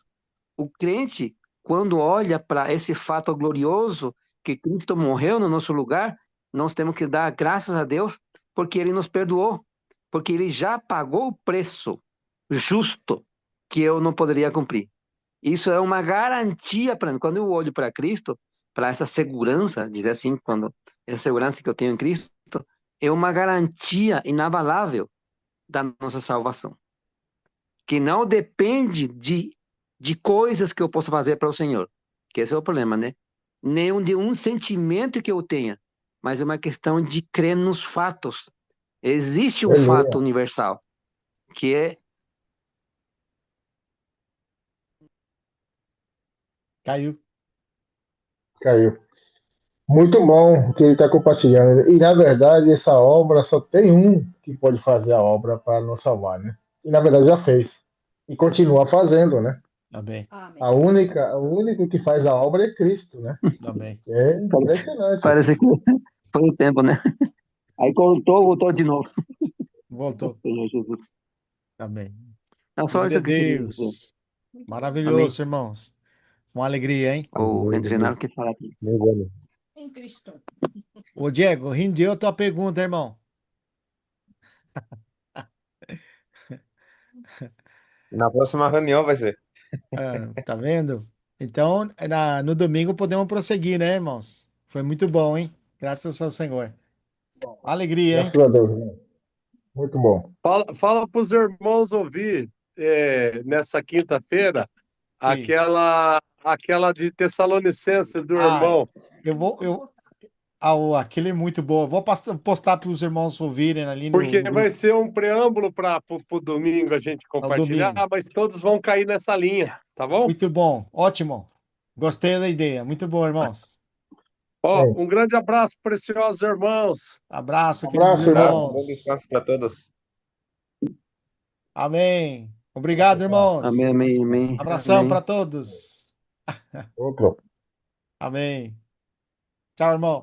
o crente, quando olha para esse fato glorioso que Cristo morreu no nosso lugar, nós temos que dar graças a Deus porque ele nos perdoou, porque ele já pagou o preço justo que eu não poderia cumprir. Isso é uma garantia para mim. Quando eu olho para Cristo, para essa segurança, dizer assim, quando essa segurança que eu tenho em Cristo, é uma garantia inabalável da nossa salvação, que não depende de coisas que eu possa fazer para o Senhor, que esse é o problema, né? Nem de um sentimento que eu tenha, mas é uma questão de crer nos fatos. Existe um fato aleluia. universal, que é... Caiu. Caiu. Muito bom o que ele está compartilhando. E, na verdade, essa obra só tem um que pode fazer a obra para nos salvar, né? E, na verdade, já fez. e continua fazendo, né? Amém. Amém. O único que faz a obra é Cristo, né? Amém. É Parece, impressionante. parece que foi o tempo, né? Aí cortou, voltou de novo. Voltou. Senhor Jesus. Amém. Não, só Glória a isso que eu queria dizer. Deus. Muito bom. Amém. Maravilhoso, irmãos. Uma alegria, hein? O Renato que fala aqui. Muito bom. Em Cristo. Ô, Diego, rendeu a tua pergunta, irmão. Na próxima reunião vai ser. Ah, tá vendo? Então, no domingo podemos prosseguir, né, irmãos? Foi muito bom, hein? Graças ao Senhor. Alegria, hein? Graças a Deus, irmão. Muito bom. Fala para os irmãos ouvir nessa quinta-feira Sim. aquela de Tessalonicenses do Ah, irmão, aquele é muito bom. Vou postar para os irmãos ouvirem ali porque no vai grupo, ser um preâmbulo para o domingo a gente no compartilhar, domingo. mas todos vão cair nessa linha, tá bom? Muito bom, ótimo. Gostei da ideia. Muito bom, irmãos. Ó, Bem, um grande abraço, preciosos irmãos. Abraço, um queridos abraço, Abraço, irmão. bom irmãos. descanso para todos. Amém. Obrigado, Amém, irmãos. amém, amém, Abração para amém. todos. Outro. Amém. Tchau, irmão.